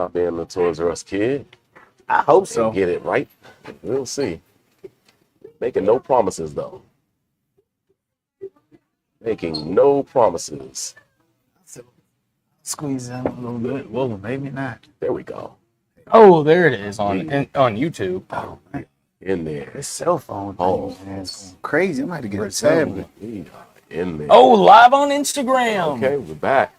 Not being the Toys R Us kid. I hope And so. get it right. We'll see. Making no promises though. Making no promises. Squeeze in a little bit. Well, maybe not. There we go. Oh, there it is on YouTube. Oh, man. In there. This cell phone Oh. thing, man, it's going crazy. I might have to get a Resume. tablet. We are in there. Oh, live on Instagram. Okay, we're back.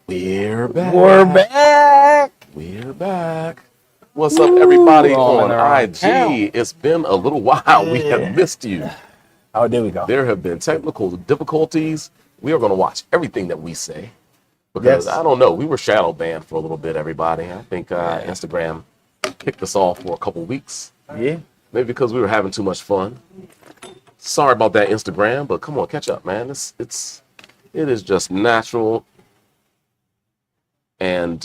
We're back. We're back. We're back. What's up, everybody We're on on IG? account. It's been a little while. We have missed you. Oh, there we go. There have been technical difficulties. We are going to watch everything that we say because Yes. I don't know. We were shadow banned for a little bit, everybody. I think Instagram kicked us off for a couple weeks. Yeah. Maybe because we were having too much fun. Sorry about that, Instagram, but come on, catch up, man. It is just natural and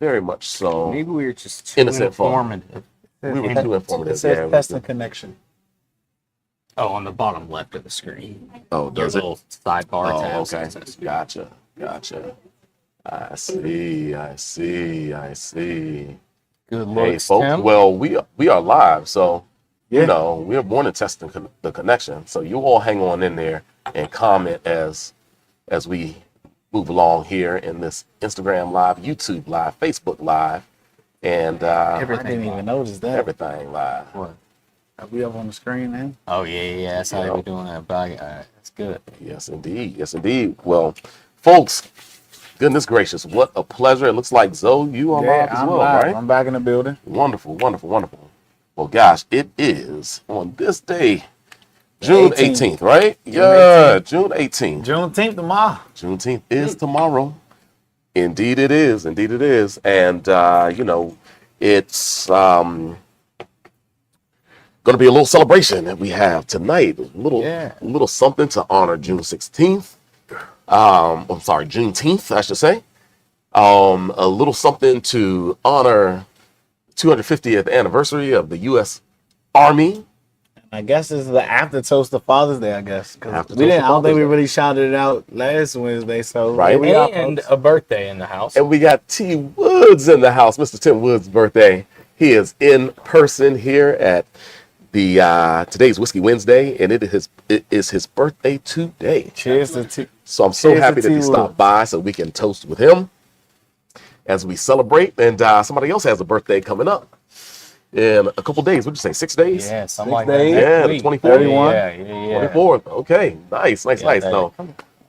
very much so. Maybe we were just too Innocent fun. informative. We were too informative. It says Yeah, test and connection. Oh, on the bottom left of the screen. oh, Your does it? little sidebar Oh, tab okay. says- Gotcha. I see. Good Hey, looks, folks. Tim. Well, we are live, so Yeah. you know we're born to test the connection. So you all hang on in there and comment as we move along here in this Instagram live, YouTube live, Facebook live, and I Everything didn't even notice that. everything live. What? Are we up on the screen now? Oh, yeah. That's how they were doing that. But that's good. Yes, indeed. Yes, indeed. Well, folks, goodness gracious, what a pleasure. It looks like Zoe, you are live as I'm well, live. right? I'm back in the building. Wonderful. Well, gosh, it is on this day, June 18th, right? Yeah, June 18th. Juneteenth tomorrow. Juneteenth is tomorrow. Indeed it is. And, it's going to be a little celebration that we have tonight. A little something to honor June 16th. I'm sorry, Juneteenth, I should say. A little something to honor 250th anniversary of the U.S. Army. I guess this is the after toast to Father's Day, I guess. 'Cause After we toast didn't. to I don't think Father's we Day. really shouted it out last Wednesday. So Right. here we are, And folks. a birthday in the house. And we got T. Woods in the house, Mr. Tim Woods' birthday. He is in person here at the today's Whiskey Wednesday, and it is his birthday today. Cheers to T. So I'm so Cheers happy to that he T. stopped Woods. by so we can toast with him as we celebrate. And somebody else has a birthday coming up in a couple days. What'd you say, 6 days? Yeah, something 6 like days. that. Yeah, the Week. 24th. 31. Yeah. 24th. Okay, nice. Yeah, No,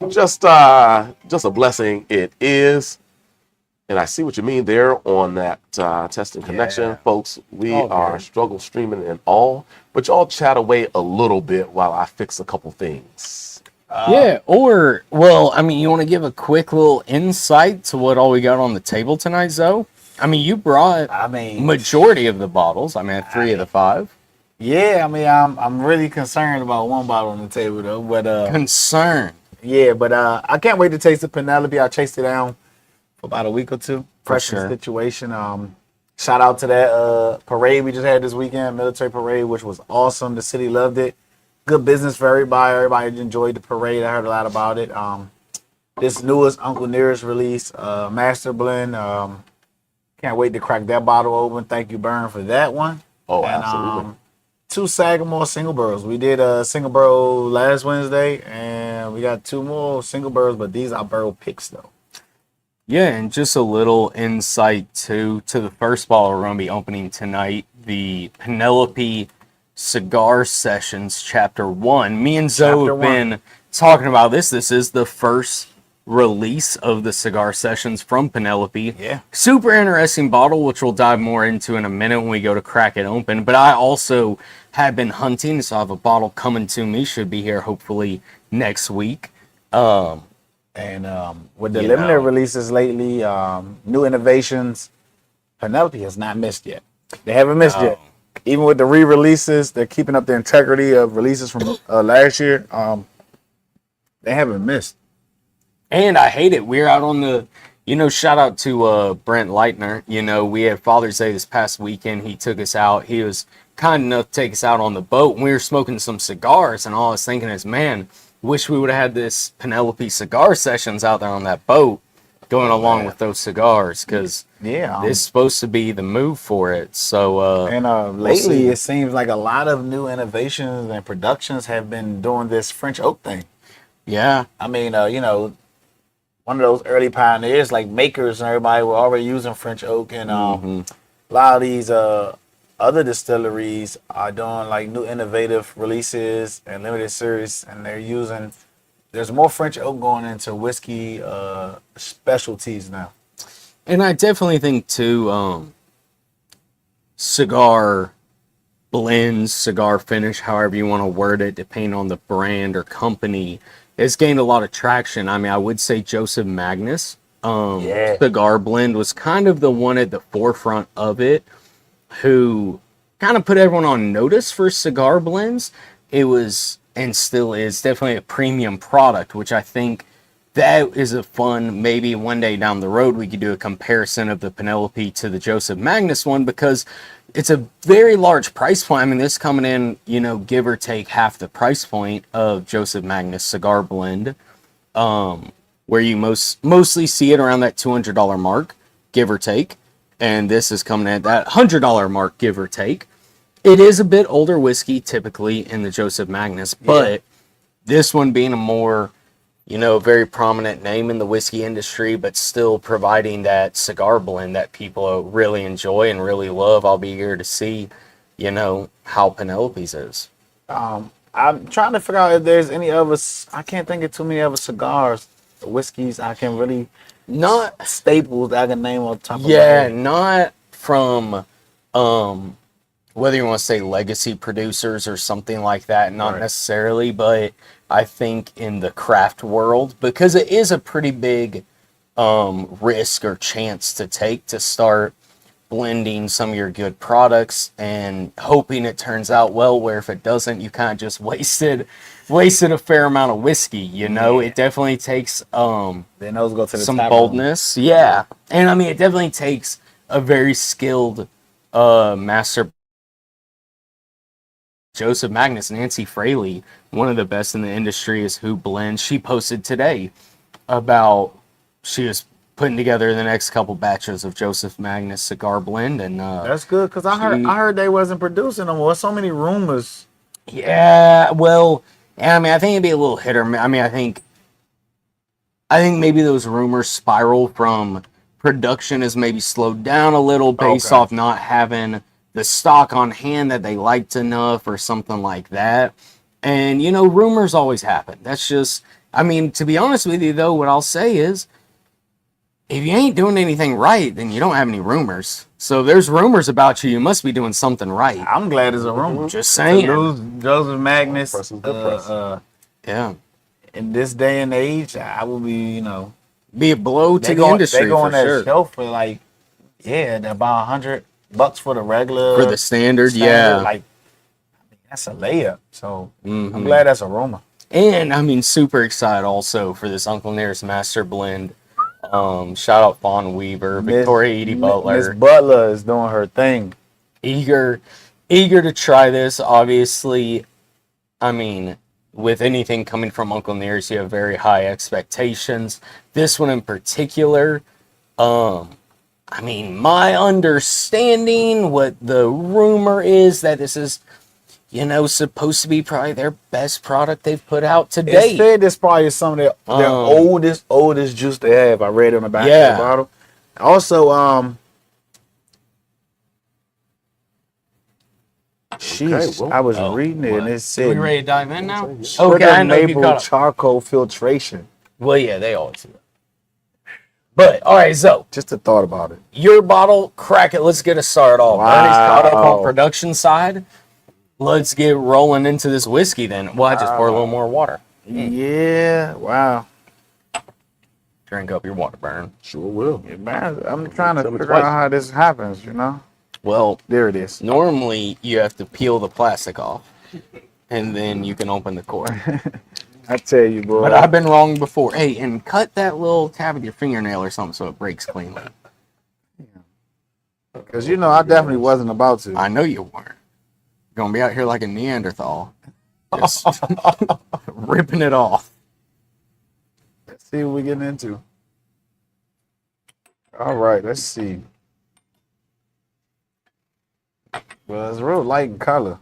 just a blessing it is. And I see what you mean there on that testing connection, Yeah. folks. We All are good. struggle streaming and all, but y'all chat away a little bit while I fix a couple things. Yeah, or, well, I mean, you want to give a quick little insight to what all we got on the table tonight, Zoe? I mean, you brought I mean, majority of the bottles. I mean, 3 of the 5. yeah. I mean, I'm really concerned about one bottle on the table though. But Concern. yeah. But I can't wait to taste the Penelope. I chased it down for about a week or two. Fresh in the sure. situation. Shout out to that parade we just had this weekend, military parade, which was awesome. The city loved it. Good business for everybody. Everybody enjoyed the parade. I heard a lot about it. This newest Uncle Nearest release, Master Blend. Can't wait to crack that bottle open. Thank you, Burn, for that one. Oh, And, absolutely. 2 Sagamore single barrels. We did a single barrel last Wednesday, and we got 2 more single barrels, but these are barrel picks, though. Yeah, and just a little insight to the first bottle we're going to be opening tonight, the Penelope Cigar Sessions Chapter 1. Me and Zoe Chapter have 1. been talking about this. This is the first release of the Cigar Sessions from Penelope. Yeah. Super interesting bottle, which we'll dive more into in a minute when we go to crack it open. But I also have been hunting, so I have a bottle coming to me. Should be here hopefully next week. And with the You limited know. releases lately, new innovations, Penelope has not missed yet. They haven't missed yet. Even with the re-releases, they're keeping up the integrity of releases from last year. They haven't missed. And I hate it. We're out on the, shout out to Brent Leitner. We had Father's Day this past weekend. He took us out. He was kind enough to take us out on the boat. And we were smoking some cigars. And all I was thinking is, man, wish we would have had this Penelope Cigar Sessions out there on that boat. going along with those cigars, because Yeah. it's supposed to be the move for it. So Lately, it seems like a lot of new innovations and productions have been doing this French oak thing. yeah, I mean, one of those early pioneers like makers and everybody were already using French oak, and a lot of these other distilleries are doing like new innovative releases and limited series, and there's more French oak going into whiskey specialties now. and I definitely think too, cigar blends, cigar finish, however you want to word it, depending on the brand or company, it's gained a lot of traction. I mean, I would say Joseph Magnus cigar blend was kind of the one at the forefront of it, who kind of put everyone on notice for cigar blends. It was, and still is, definitely a premium product, which I think that is a fun, maybe one day down the road we could do a comparison of the Penelope to the Joseph Magnus one, because it's a very large price point. I mean, this coming in, give or take half the price point of Joseph Magnus cigar blend, where you mostly see it around that $200 mark, give or take. And this is coming at that $100 mark, give or take. It is a bit older whiskey, typically, in the Joseph Magnus, but this one being a more, very prominent name in the whiskey industry, but still providing that cigar blend that people really enjoy and really love. I'll be here to see, how Penelope's is. I'm trying to figure out if there's any other. I can't think of too many other cigars, whiskeys I can really Not staples that I can name on top of my Yeah, head. not from whether you want to say legacy producers or something like that, not necessarily, but I think in the craft world, because it is a pretty big risk or chance to take to start blending some of your good products and hoping it turns out well, where if it doesn't, you kind of just wasted a fair amount of whiskey. It definitely takes Then those go to the some tap boldness. Yeah. And I mean, it definitely takes a very skilled master. Joseph Magnus, Nancy Fraley, one of the best in the industry, is who blends. She posted today about she was putting together the next couple batches of Joseph Magnus cigar blend, and That's good, because I heard they wasn't producing them. Well, so many rumors. yeah, well, I mean, I think it'd be a little hit or miss. I mean, I think maybe those rumors spiral from production has maybe slowed down a little based off not having the stock on hand that they liked enough or something like that. And, rumors always happen. That's just, I mean, to be honest with you, though, what I'll say is, if you ain't doing anything right, then you don't have any rumors. So if there's rumors about you, you must be doing something right. I'm glad it's a rumor. Just saying. To lose Joseph Magnus, Yeah. in this day and age, I would be, Be a blow to the industry, They go on for that sure. shelf for like, about $100 for the regular. For the standard, yeah. Like, that's a layup. So I'm glad that's a rumor. And I mean, super excited also for this Uncle Nearest Master Blend. Shout out Fawn Weaver, Victoria Edie Butler. Miss Butler is doing her thing. Eager to try this. Obviously, I mean, with anything coming from Uncle Nearest, you have very high expectations. This one in particular, I mean, my understanding, what the rumor is, that this is, supposed to be probably their best product they've put out to date. It said this probably is some of their oldest juice they have. I read it on the back of the bottle. Also, I was reading it and it said, we ready to dive in now? Okay, I know you got charcoal filtration. Well, yeah, they always do that. But, all right, so Just a thought about it. your bottle, crack it. Let's get us started off. Wow. Bernie's caught up on production side. Let's get rolling into this whiskey then. Well, I just pour a little more water. Yeah, wow. Drink up your water, Burn. Sure will. Yeah, man, I'm trying to Tell me figure out twice. how this happens, Well, There it is. normally you have to peel the plastic off, and then you can open the cork. I tell you, bro. But I've been wrong before. Hey, and cut that little tab with your fingernail or something so it breaks cleanly. Because, I definitely wasn't about to. I know you weren't. You're going to be out here like a Neanderthal. Just ripping it off. Let's see what we're getting into. All right, let's see. Well, it's real light in color.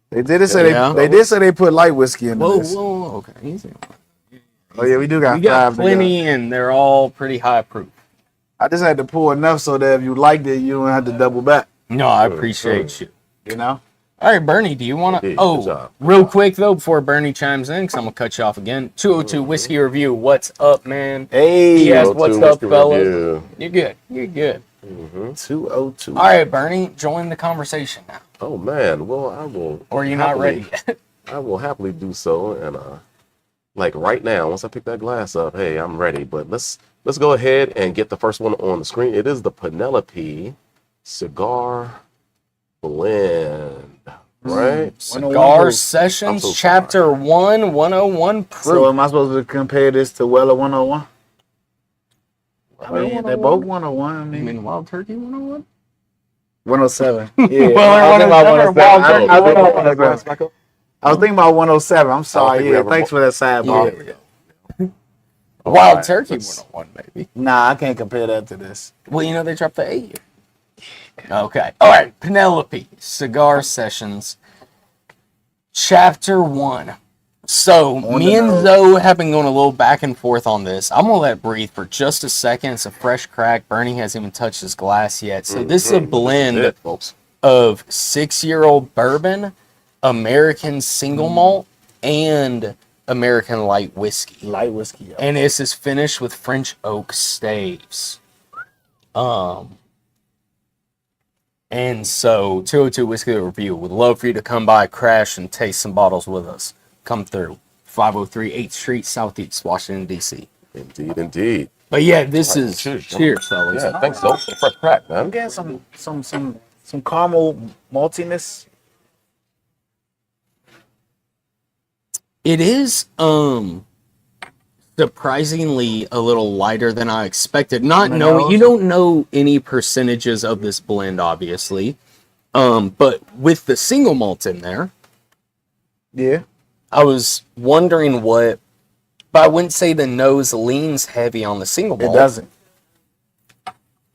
They did say Yeah. they did say they put light whiskey in Whoa, this. whoa, okay. Easy. Oh yeah, we do got We got five. plenty, and they're all pretty high proof. I just had to pour enough so that if you liked it, you don't have to double back. No, I appreciate you. You know. All right, Bernie, do you want to? Indeed, good Oh, job. real quick though, before Bernie chimes in, because I'm gonna cut you off again. 202 Whiskey Review. What's up, man? Hey, Yes, 202 what's up, Whiskey fellas? Review. You're good. You're good. 202. All right, Bernie, join the conversation now. Oh man, well I will. Or you're not ready yet. I will happily do so, and like right now, once I pick that glass up, hey, I'm ready. But let's go ahead and get the first one on the screen. It is the Penelope cigar blend, right? Cigar Sessions, so Chapter 1, 101 proof. So am I supposed to compare this to Weller 101? I mean, they're both 101. I You mean, mean Wild Turkey 101? 107. Yeah. Well, I was thinking about 107 or Wild 107. Turkey I was thinking about 101. 107. Back up. I was thinking about 107. I'm think sorry. we Yeah, have a thanks for that sidebar. There we go. Wild right, Turkey let's- 101, baby. Nah, I can't compare that to this. Well, you know, they dropped the 8 year. Okay. All right. Penelope, Cigar Sessions, Chapter 1. So, me and Zoe have been going a little back and forth on this. I'm going to let it breathe for just a second. It's a fresh crack. Bernie hasn't even touched his glass yet. So, this is a blend This is it, folks. of 6-year-old bourbon, American single malt, and American light whiskey. Light whiskey. Yo. And this is finished with French oak staves. And so 202 Whiskey Review would love for you to come by, crash, and taste some bottles with us. Come through 503 8th Street, Southeast Washington, D.C. Indeed, indeed. But yeah, this is Cheers, fellas. Yeah, thanks, so fresh crack, man. I'm getting some caramel maltiness. It is surprisingly a little lighter than I expected. Not knowing, you don't know any percentages of this blend, obviously. But with the single malt in there, Yeah. I was wondering what, but I wouldn't say the nose leans heavy on the single It malt. doesn't.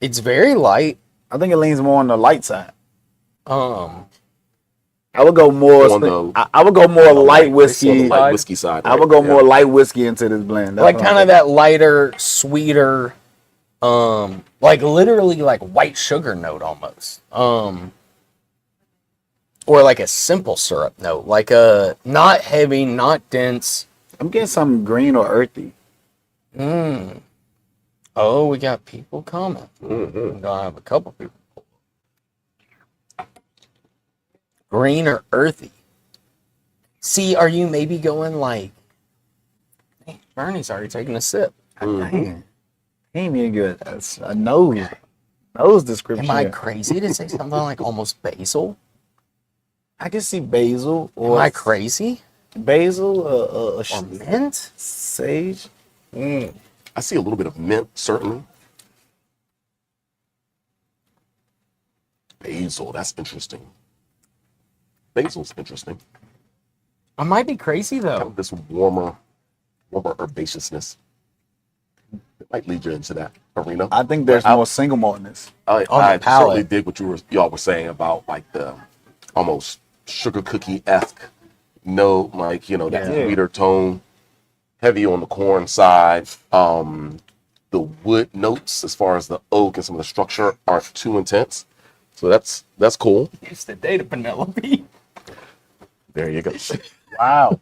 It's very light. I think it leans more on the light side. I I would go more. On the- I would go more light On whiskey. the light whiskey side. I would go more light whiskey into this blend. That's like what kind I'm of that lighter, sweeter, like literally like white sugar note almost. Or like a simple syrup note, like a not heavy, not dense. I'm getting something green or earthy. Oh, we got people comment. Mm-hmm. We're gonna have a couple people. Green or earthy. See, are you maybe going like? Hey, Bernie's already taking a sip. Dang. He ain't even good. That's a nose description. Am I here. crazy to say something like almost basil? I can see basil Am or I crazy? basil Or mint? sage. I see a little bit of mint, certainly. Basil, that's interesting. Basil's interesting. I might be crazy Kind though. of this warmer herbaceousness. It might lead you into that arena. I think there's more single malt in this. I palate. certainly dig what y'all were saying about like the almost sugar cookie-esque note, like, you know, that Yeah. sweeter tone, heavy on the corn side. The wood notes, as far as the oak and some of the structure, aren't too intense. So that's cool. It's the data, Penelope. There you go. Wow.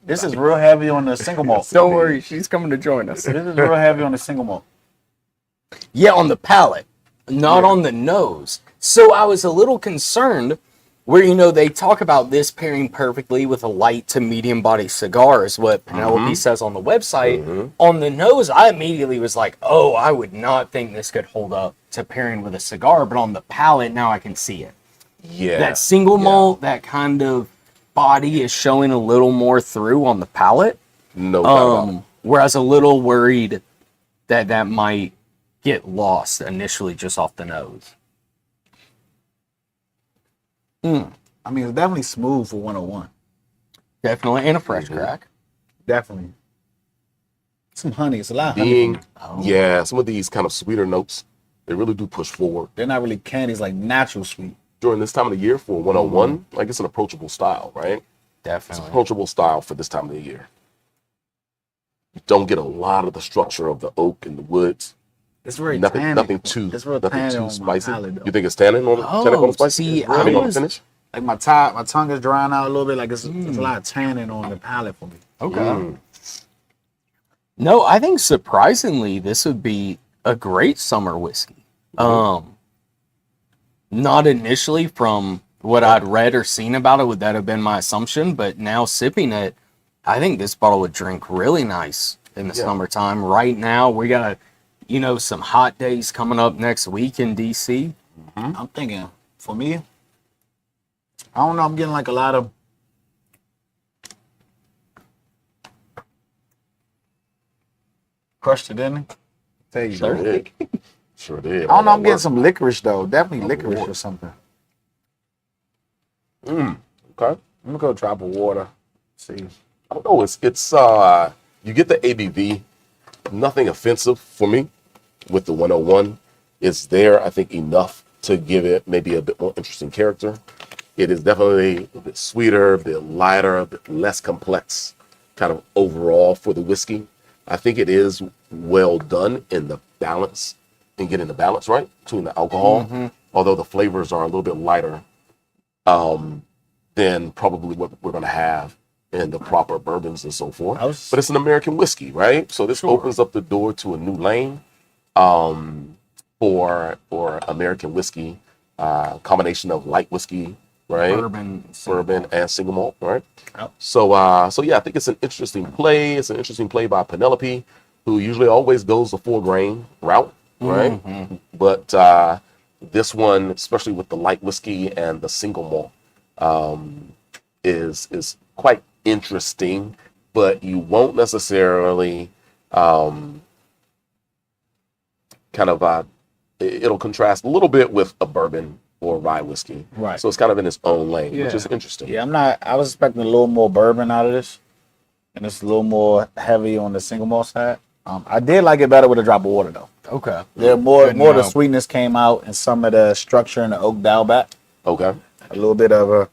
This is real heavy on the single malt. Don't worry, she's coming to join us. This is real heavy on the single malt. Yeah, on the palate, not on the nose. So I was a little concerned where, you know, they talk about this pairing perfectly with a light to medium body cigar is what Penelope says on the website. On the nose, I immediately was like, oh, I would not think this could hold up to pairing with a cigar. But on the palate, now I can see it. Yeah. That single malt, that kind of body is showing a little more through on the palate. No doubt about it. Whereas a little worried that might get lost initially just off the nose. I mean, it's definitely smooth for 101. Definitely, and a fresh crack. Definitely. Some honey. It's a lot of honey. Being, yeah, some of these kind of sweeter notes, they really do push forward. They're not really candies, like natural sweet. During this time of the year for 101, like it's an approachable style, right? Definitely. It's an approachable style for this time of the year. You don't get a lot of the structure of the oak and the woods. It's very nothing, tannic. nothing too, It's real nothing tannic too on spicy. my palate, You think it's tannin on the spicy? See, I mean, on the was- finish. Like my tongue is drying out a little bit. Like it's a lot of tannin on the palate for me. Okay. No, I think surprisingly, this would be a great summer whiskey. Not initially from what I'd read or seen about it, would that have been my assumption, but now sipping it, I think this bottle would drink really nice in the summertime. Right now, we got, some hot days coming up next week in DC. I'm thinking, for me, I don't know. I'm getting like a lot of crushed it, didn't it? Tell you, Sure did. Sure did. I don't know. I'm getting some licorice though. Definitely licorice or something. Okay. I'm gonna go drop of water. See. I don't know. It's you get the ABV, nothing offensive for me with the 101. It's there, I think, enough to give it maybe a bit more interesting character. It is definitely a bit sweeter, a bit lighter, a bit less complex, kind of overall for the whiskey. I think it is well done in the balance, in getting the balance right between the alcohol, although the flavors are a little bit lighter than probably what we're going to have in the proper bourbons and so forth. But it's an American whiskey, right? So this opens up the door to a new lane for American whiskey, combination of light whiskey, right? Bourbon and single malt, right? Yep. So yeah, I think it's an interesting play. It's an interesting play by Penelope, who usually always goes the full grain route, right? But this one, especially with the light whiskey and the single malt, is quite interesting. But you won't necessarily it'll contrast a little bit with a bourbon or rye whiskey. Right. So it's kind of in its own lane, which is interesting. Yeah, I was expecting a little more bourbon out of this, and it's a little more heavy on the single malt side. I did like it better with a drop of water though. Okay. Yeah, more of the sweetness came out, and some of the structure in the oak dial back. Okay. A little bit of a,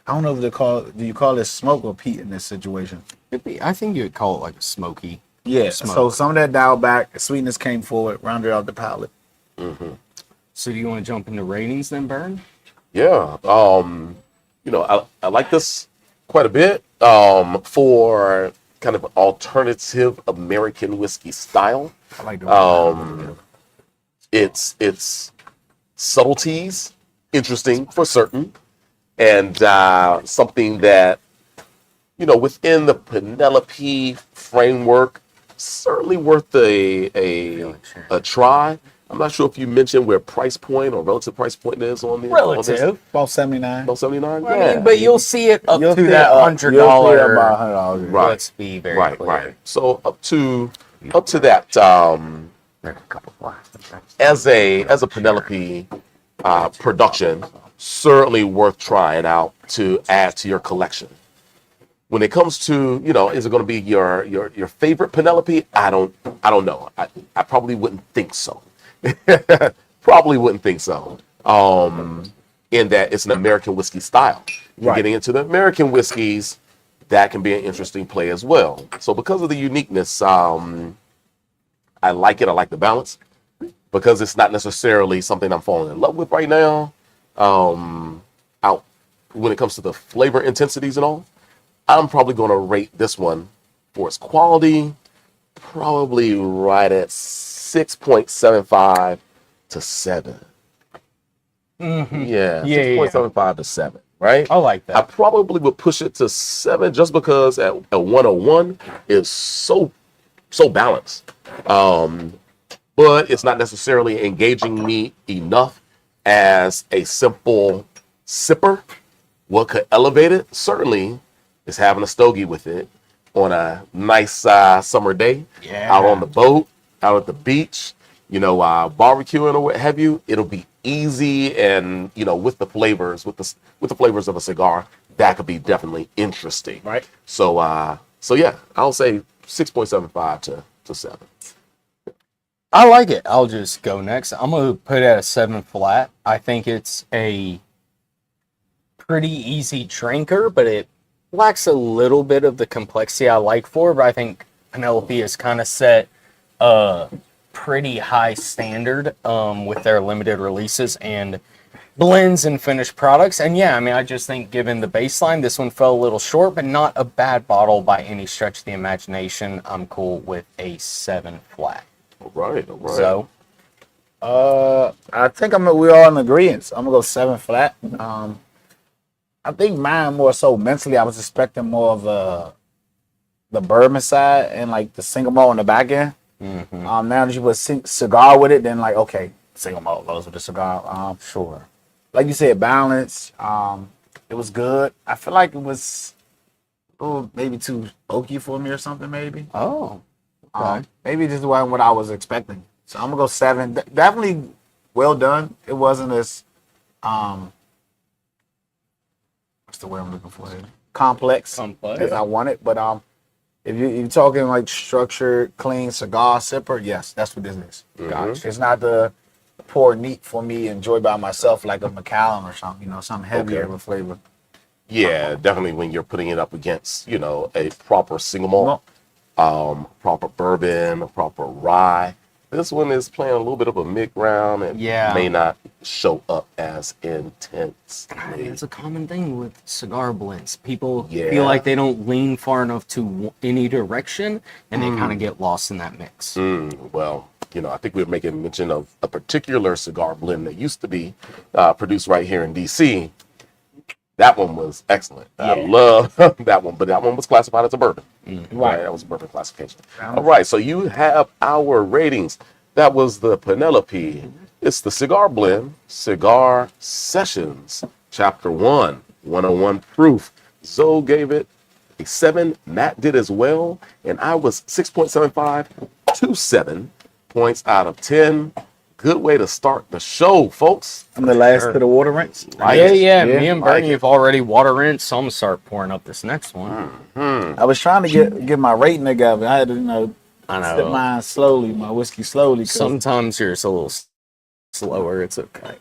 I don't know if do you call it smoke or peat in this situation? I think you would call it like a smoky. Yeah. Smoke. So some of that dial back, sweetness came forward, rounded out the palate. So do you want to jump into ratings then, Burn? Yeah. I like this quite a bit for kind of alternative American whiskey style. I like the It's subtleties, interesting for certain, and something that, within the Penelope framework, certainly worth a try. I'm not sure if you mentioned where price point or relative price point is on the Relative. about 79. About 79. I mean, but you'll see it up You'll to see that it $100. You'll see it about $100. Right. Let's be very Right, clear. right. So up to that as a Penelope production, certainly worth trying out to add to your collection. When it comes to, is it going to be your favorite Penelope? I don't know. I probably wouldn't think so. Probably wouldn't think so. In that it's an American whiskey style. You're getting into the American whiskeys, that can be an interesting play as well. So because of the uniqueness, I like it. I like the balance. Because it's not necessarily something I'm falling in love with right now. When it comes to the flavor intensities and all, I'm probably going to rate this one for its quality, probably right at 6.75 to 7. Yeah, 6.75 to 7, right? I like that. I probably would push it to 7 just because at 101 is so balanced. But it's not necessarily engaging me enough as a simple sipper. What could elevate it? Certainly is having a stogie with it on a nice summer day, out on the boat, out at the beach, barbecuing or what have you. It'll be easy, and with the flavors, with the flavors of a cigar, that could be definitely interesting. Right. So yeah, I'll say 6.75 to 7. I like it. I'll just go next. I'm going to put it at a 7 flat. I think it's a pretty easy drinker, but it lacks a little bit of the complexity I like for it. But I think Penelope has kind of set a pretty high standard with their limited releases and blends and finished products. And yeah, I mean, I just think given the baseline, this one fell a little short, but not a bad bottle by any stretch of the imagination. I'm cool with a 7 flat. All right. So, I think we're all in agreement. I'm gonna go 7 flat. I think mine more so mentally. I was expecting more of the bourbon side and like the single malt on the back end. Now that you put cigar with it, then like okay, single malt goes with the cigar. sure. Like you said, balance. It was good. I feel like it was maybe too oaky for me or something. Maybe. Oh, okay. Maybe this wasn't what I was expecting. So I'm gonna go 7. Definitely well done. It wasn't as what's the word I'm looking for here? Complex as I wanted. But if you're talking like structured, clean cigar sipper, yes, that's what this is. Gotcha. It's not the pour neat for me, enjoy by myself like a Macallan or something. Something heavier of a flavor. Yeah, definitely when you're putting it up against, a proper single malt, proper bourbon, a proper rye. This one is playing a little bit of a mid-ground and may not show up as intense. It's a common thing with cigar blends. People feel like they don't lean far enough to any direction, and they kind of get lost in that mix. Well, I think we were making mention of a particular cigar blend that used to be produced right here in D.C. That one was excellent. I love that one, but that one was classified as a bourbon. Right, that was a bourbon classification. All right, so you have our ratings. That was the Penelope. It's the cigar blend, Cigar Sessions, Chapter 1, 101 proof. Zoe gave it a 7. Matt did as well, and I was 6.75 to 7 points out of 10. Good way to start the show, folks. I'm the last to the water rinse. Yeah. Me and Burnie have already water rinsed, so I'm gonna start pouring up this next one. I was trying to get my rating together. I had to, sip mine slowly, my whiskey slowly. Sometimes yours a little slower. It's okay.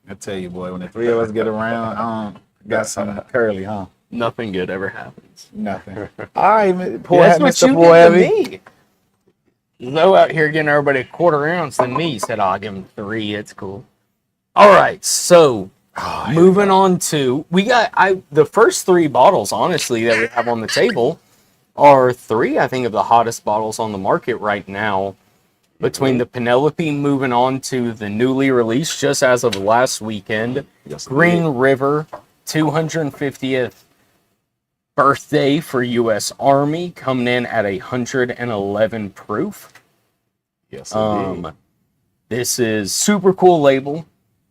I tell you, boy, when the 3 of us get around, got something curly, huh? Nothing good ever happens. Nothing. All right, pour that's what you did to me. Zoe out here getting everybody a quarter ounce, than me. He said, I'll give him 3. It's cool. All right, so moving on to the first 3 bottles, honestly, that we have on the table are 3, I think, of the hottest bottles on the market right now. Between the Penelope, moving on to the newly released, just as of last weekend, Green River 250th birthday for U.S. Army, coming in at 111 proof. Yes, indeed. This is super cool label.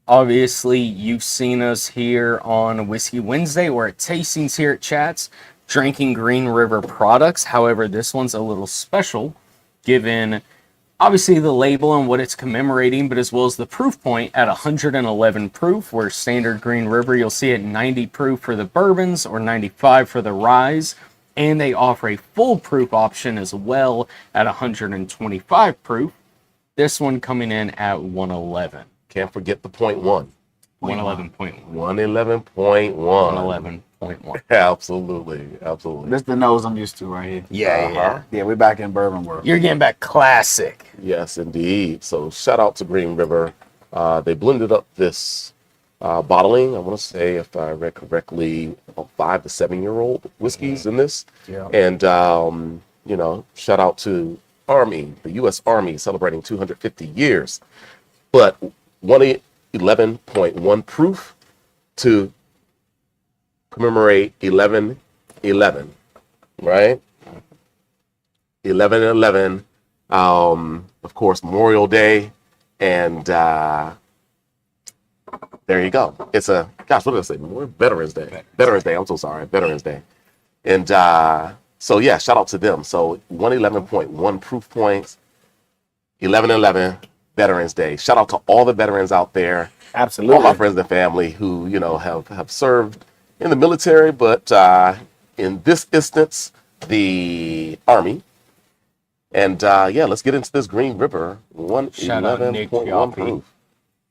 Obviously, you've seen us here on Whiskey Wednesday or at Tastings here at Chats, drinking Green River products. However, this one's a little special, given obviously the label and what it's commemorating, but as well as the proof point at 111 proof, where standard Green River, you'll see it 90 proof for the bourbons or 95 for the ryes. And they offer a full proof option as well at 125 proof. This one coming in at 111. Can't forget the 0.1. 111.1. 111.1. 111.1. Absolutely. This is the nose I'm used to right here. Yeah. Yeah, we're back in bourbon world. You're getting back classic. Yes, indeed. So shout out to Green River. They blended up this bottling. I want to say, if I read correctly, 5 to 7-year-old whiskeys in this. Yeah. And, shout out to Army, the U.S. Army celebrating 250 years. But 111.1 proof to commemorate 11/11, right? 11/11, of course, Memorial Day, and there you go. It's what did I say? Veterans Day. Veterans Day. I'm so sorry. Veterans Day. And so yeah, shout out to them. So 111.1 proof points, 11/11. Veterans Day. Shout out to all the veterans out there. Absolutely. All my friends and family who, have served in the military, but in this instance, the Army. And yeah, let's get into this Green River Shout out Nick 111.1 Yoffie. proof.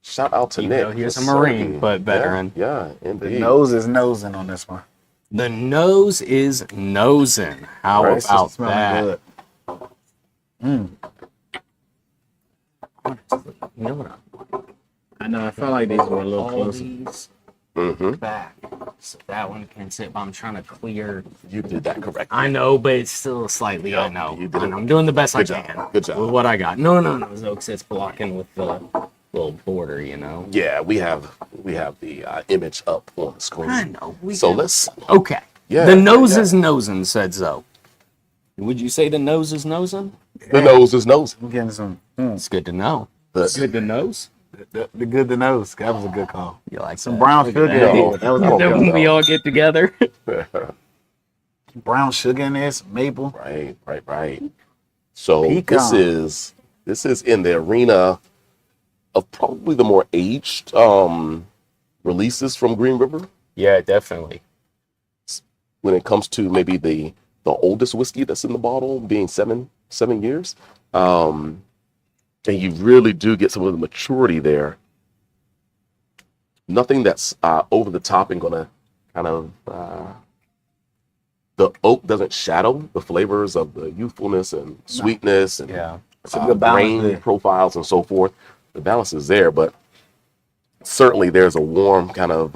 Shout out to Even Nick. though he is a for Marine, serving. but veteran. Yeah, The indeed. nose is nosing on this one. The nose is nosing. How Right. about Smelling that? good. You know what? I know. I felt like these were a little All closer. these Mm-hmm. back, so that one can sit. But I'm trying to clear. You did that correctly. I know, but it's still slightly. I know. you did it. I'm doing the best Good I job. can. Good job. With what I got. No, Zox, it's blocking with the little border. You know. Yeah, we have the image up on the screen. I know. So let's. Okay. Yeah, The nose yeah. is nosing, said Zoe. Would you say the nose is nosing? The nose is nosing. I'm getting some. It's good to know. The- Good to nose. The good to nose. That was a good call. You like Some that? brown Look sugar. at that. No. That was Oh, Then God, when we no. all get together. brown sugar in there. Some maple. Right. So Pecan. this is in the arena of probably the more aged releases from Green River Yeah, definitely. when it comes to maybe the oldest whiskey that's in the bottle being seven years. And you really do get some of the maturity there. Nothing that's over the top and gonna kind of the oak doesn't shadow the flavors of the youthfulness and sweetness and Yeah. It's a good balance grain there. profiles and so forth. The balance is there, but certainly there's a warm kind of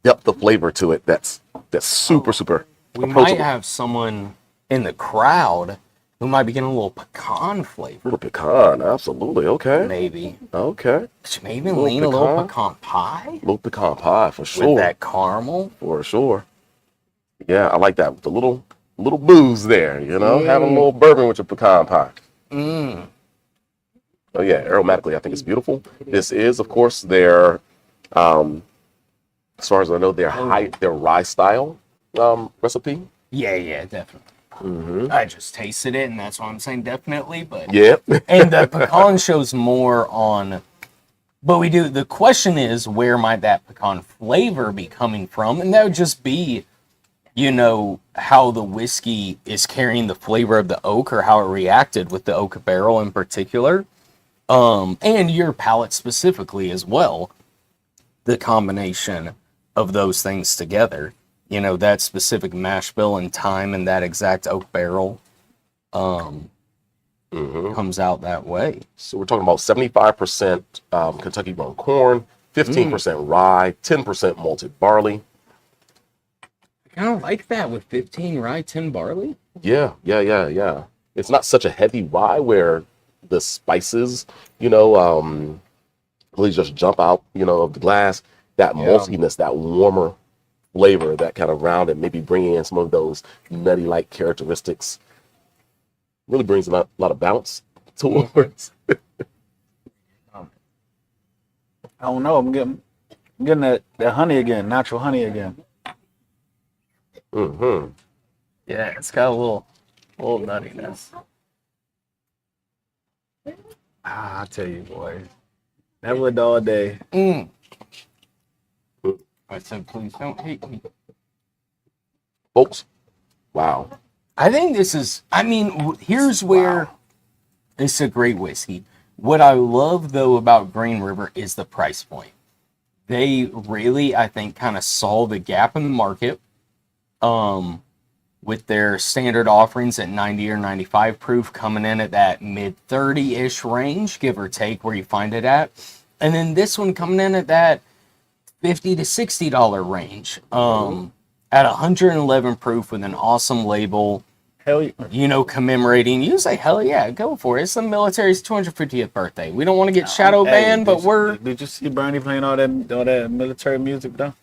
depth of flavor to it that's super We might approachable. have someone in the crowd who might be getting a little pecan flavor, Little pecan, absolutely. Okay. maybe. Okay. Should maybe Little lean a little pecan? pecan pie Little pecan pie for with sure. that caramel. For sure. Yeah, I like that with the little booze there, you know, having a little bourbon with your pecan pie. Mm. Oh yeah, aromatically I think it's beautiful. This is of course their as far as I know their rye style recipe. Yeah, definitely. Mm-hmm. I just tasted it, and that's why I'm saying definitely. But Yeah. and the pecan shows more on. But we do. The question is, where might that pecan flavor be coming from? And that would just be, you know, how the whiskey is carrying the flavor of the oak, or how it reacted with the oak barrel in particular, and your palate specifically as well. The combination of those things together, you know, that specific mash bill and time and that exact oak barrel, comes out that way. So we're talking about 75% Kentucky grown corn, 15% rye, 10% malted barley. I kind of like that with 15 rye, 10 barley. Yeah. It's not such a heavy rye where the spices, you know, really just jump out, you know, of the glass. That maltiness, that warmer flavor, that kind of round, and maybe bringing in some of those nutty-like characteristics, really brings a lot of balance towards. I don't know. I'm getting that honey again. Natural honey again. Mm-hmm. Yeah, it's got a little nuttiness. I tell you, boy, that would all day. I said, please don't hate me. Folks, wow. I think this is, I mean, here's where it's a great whiskey. What I love, though, about Green River is the price point. They really, I think, kind of saw the gap in the market with their standard offerings at 90 or 95 proof, coming in at that mid 30-ish range, give or take where you find it at. And then this one coming in at that $50 to $60 range at 111 proof with an awesome label. Hell yeah. You know, commemorating. You say, hell yeah, go for it. It's the military's 250th birthday. We don't want to get shadow banned, but we're. Did you see Burnie playing all that military music though?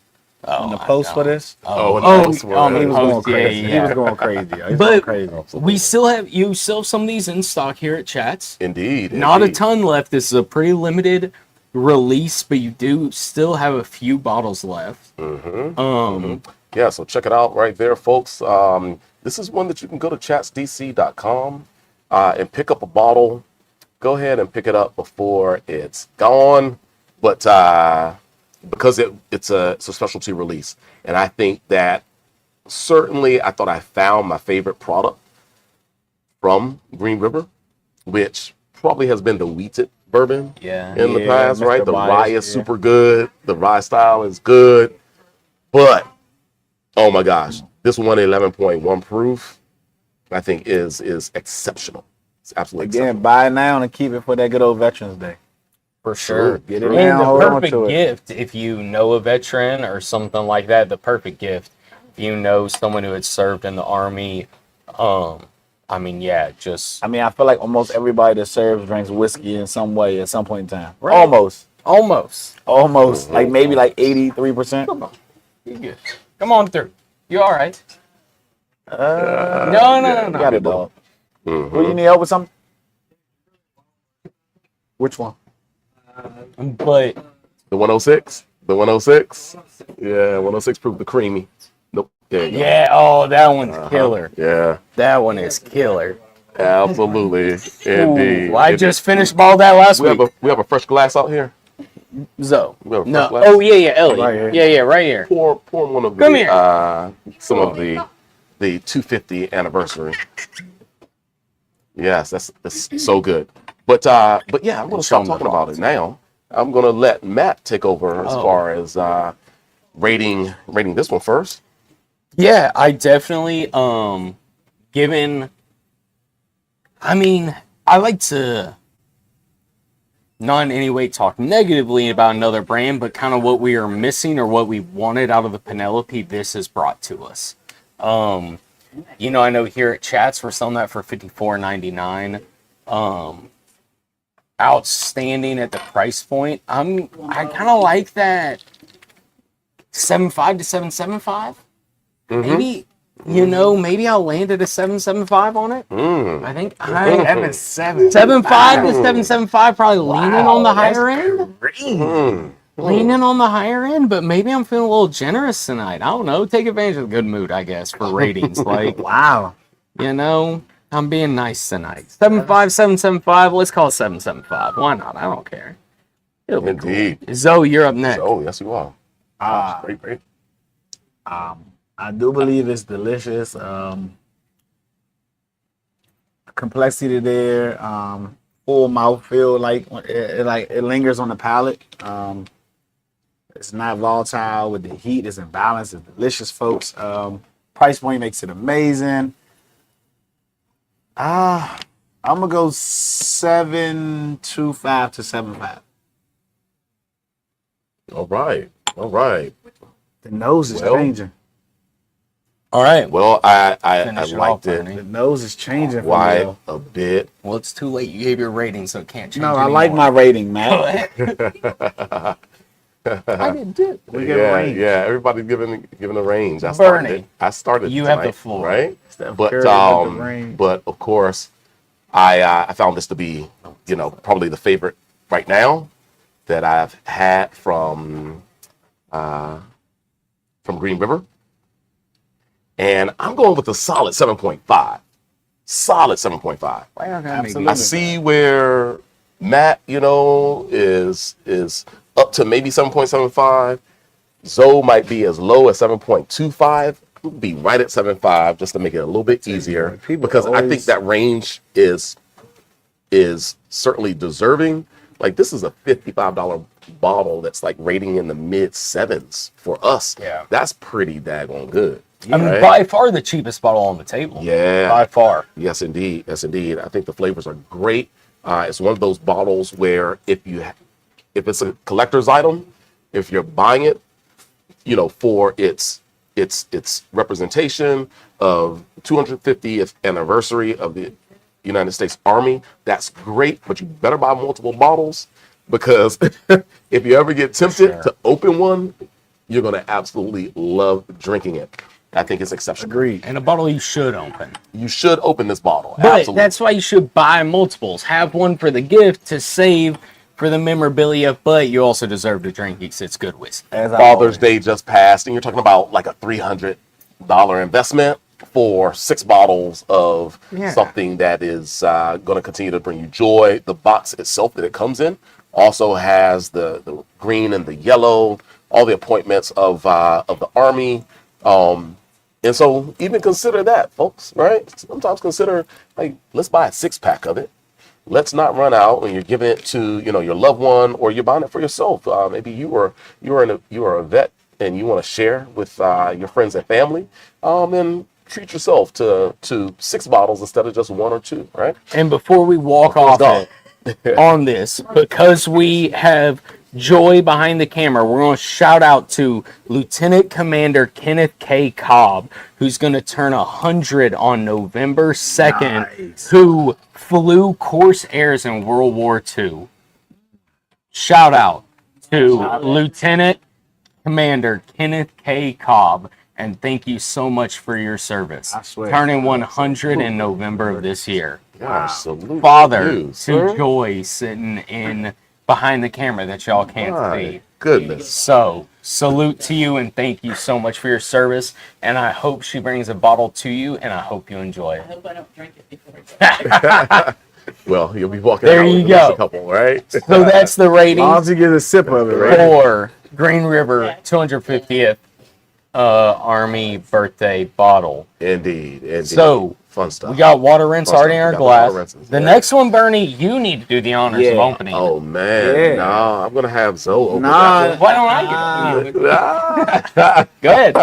Oh, In the post for this? and the post for He it. was going crazy. yeah. He was going crazy. He was But going crazy. we still have some of these in stock here at Chats. Indeed. Not a indeed. ton left. This is a pretty limited release, but you do still have a few bottles left. Yeah, so check it out right there, folks. This is one that you can go to chatsdc.com and pick up a bottle. Go ahead and pick it up before it's gone. But because it's a specialty release. And I think that certainly I thought I found my favorite product from Green River, which probably has been the wheated bourbon in the Yeah, past, right? Mr. The Bias, rye is yeah. super good. The rye style is good. But, oh my gosh, this one 11.1 proof, I think is exceptional. It's absolutely Again, exceptional. buy it now and keep it for that good old Veterans Day. For sure. Get it True. And now, the hold on perfect to it. gift, if you know a veteran or something like that, the perfect gift, if you know someone who had served in the Army, I mean, yeah, just I mean, I feel like almost everybody that serves drinks whiskey in some way at some point in time. Right. Almost. Like maybe like 83%. Come on. You good. Come on through. You all right? No. Got it, dog. Well, you need help with something? Which one? But The 106? The 106? Yeah, 106 proof, the creamy. Nope. There you go. yeah, oh, that one's killer. Yeah, That one is killer. absolutely. Indeed. Ooh, I just finished all that last we week. have a fresh glass out here. Zoe. We have a fresh No. glass. Oh yeah, Ellie. Right here. Yeah, right here. Pour one of Come the here. some of the 250 anniversary. Yes, that's so good. But yeah, I'm gonna stop talking about it now. I'm gonna let Matt take over as far as rating this one first. Yeah, I definitely given I mean, I like to not in any way talk negatively about another brand, but kind of what we are missing or what we wanted out of the Penelope this has brought to us. You know, I know here at Chats we're selling that for $54.99. Outstanding at the price point. I kind of like that 7.5 to 7.75. Maybe maybe I'll land at a 7.75 on it. I think I 7.5 to 7.75, probably leaning on the higher end. Leaning on the higher end, but maybe I'm feeling a little generous tonight. I don't know. Take advantage of the good mood, I guess, for ratings. Like, Wow. I'm being nice tonight. 7.5, 7.75. Let's call it 7.75. Why not? I don't care. It'll be Indeed. cool. Zoe, you're up next. Oh, yes, you are. Great. I do believe it's delicious. Complexity there. Full mouthfeel, like it lingers on the palate. It's not volatile with the heat. It's in balance. It's delicious, folks. Price point makes it amazing. I'm gonna go 7.25 to 7.5. All right. The nose is Well, changing. All right. Well, I Finish it liked off, it Burnie. The nose is changing for me. quite though. a bit. Well, it's too late. You gave your rating, so it can't change No, I like my rating, Matt. I did too. We give a range. Yeah. Everybody's giving a range. Bernie, I started. you have the tonight, floor. right? Steph But Curry with the range. but of course, I found this to be probably the favorite right now that I've had from Green River, and I'm going with a solid 7.5. Solid 7.5. Absolutely. I see where Matt, is up to maybe 7.75. Zoe might be as low as 7.25. We'll be right at 7.5 just to make it a little bit easier, because I think that range is certainly deserving. Like, this is a $55 bottle that's like rating in the mid sevens for us. Yeah. That's pretty daggone good. I mean, right? by far the cheapest bottle on the table. Yeah. By far. Yes, indeed. I think the flavors are great. It's one of those bottles where if it's a collector's item, if you're buying it, for its representation of 250th anniversary of the United States Army, that's great. But you better buy multiple bottles, because if you ever get tempted to open one, you're gonna absolutely love drinking it. I think it's exceptional. Agreed. And a bottle you should open. You should open this bottle. But Absolutely. that's why you should buy multiples. Have one for the gift to save for the memorabilia, but you also deserve to drink it. It's good whiskey. As I Father's always- Day just passed, and you're talking about like a $300 investment for 6 bottles of something that is going to continue to bring you joy. The box itself that it comes in also has the green and the yellow, all the appointments of the Army. And so even consider that, folks, right? Sometimes consider, like, let's buy a 6-pack of it. Let's not run out when you're giving it to, your loved one, or you're buying it for yourself. Maybe you are a vet and you want to share with your friends and family. And treat yourself to 6 bottles instead of just 1 or 2, right? And before we walk off it on this, because we have Joy behind the camera, we're going to shout out to Lieutenant Commander Kenneth K. Cobb, who's going to turn 100 on November 2nd, Nice. who flew Corsairs in World War II. Shout out to Lieutenant Commander Kenneth K. Cobb, and thank you so much for your service. I swear. Turning 100 in November of this year. Gosh, salute Father you, to sir. Joy sitting in behind the camera that y'all can't My see. goodness. So, salute to you and thank you so much for your service. And I hope she brings a bottle to you and I hope you enjoy I it. hope I don't drink it before it's Well, you'll be walking There out you with go. a couple, right? So that's the As long rating as you get a sip of it, right? for Green River 250th Army birthday bottle. Indeed. So, fun stuff. we got water rinse Fun already in stuff. our We got the water glass. rinses, The yeah. next one, Bernie, you need to do the honors of Yeah. opening. Oh man, Yeah. no, I'm gonna have Zoe open Nah, Why don't I get it? that. Go ahead.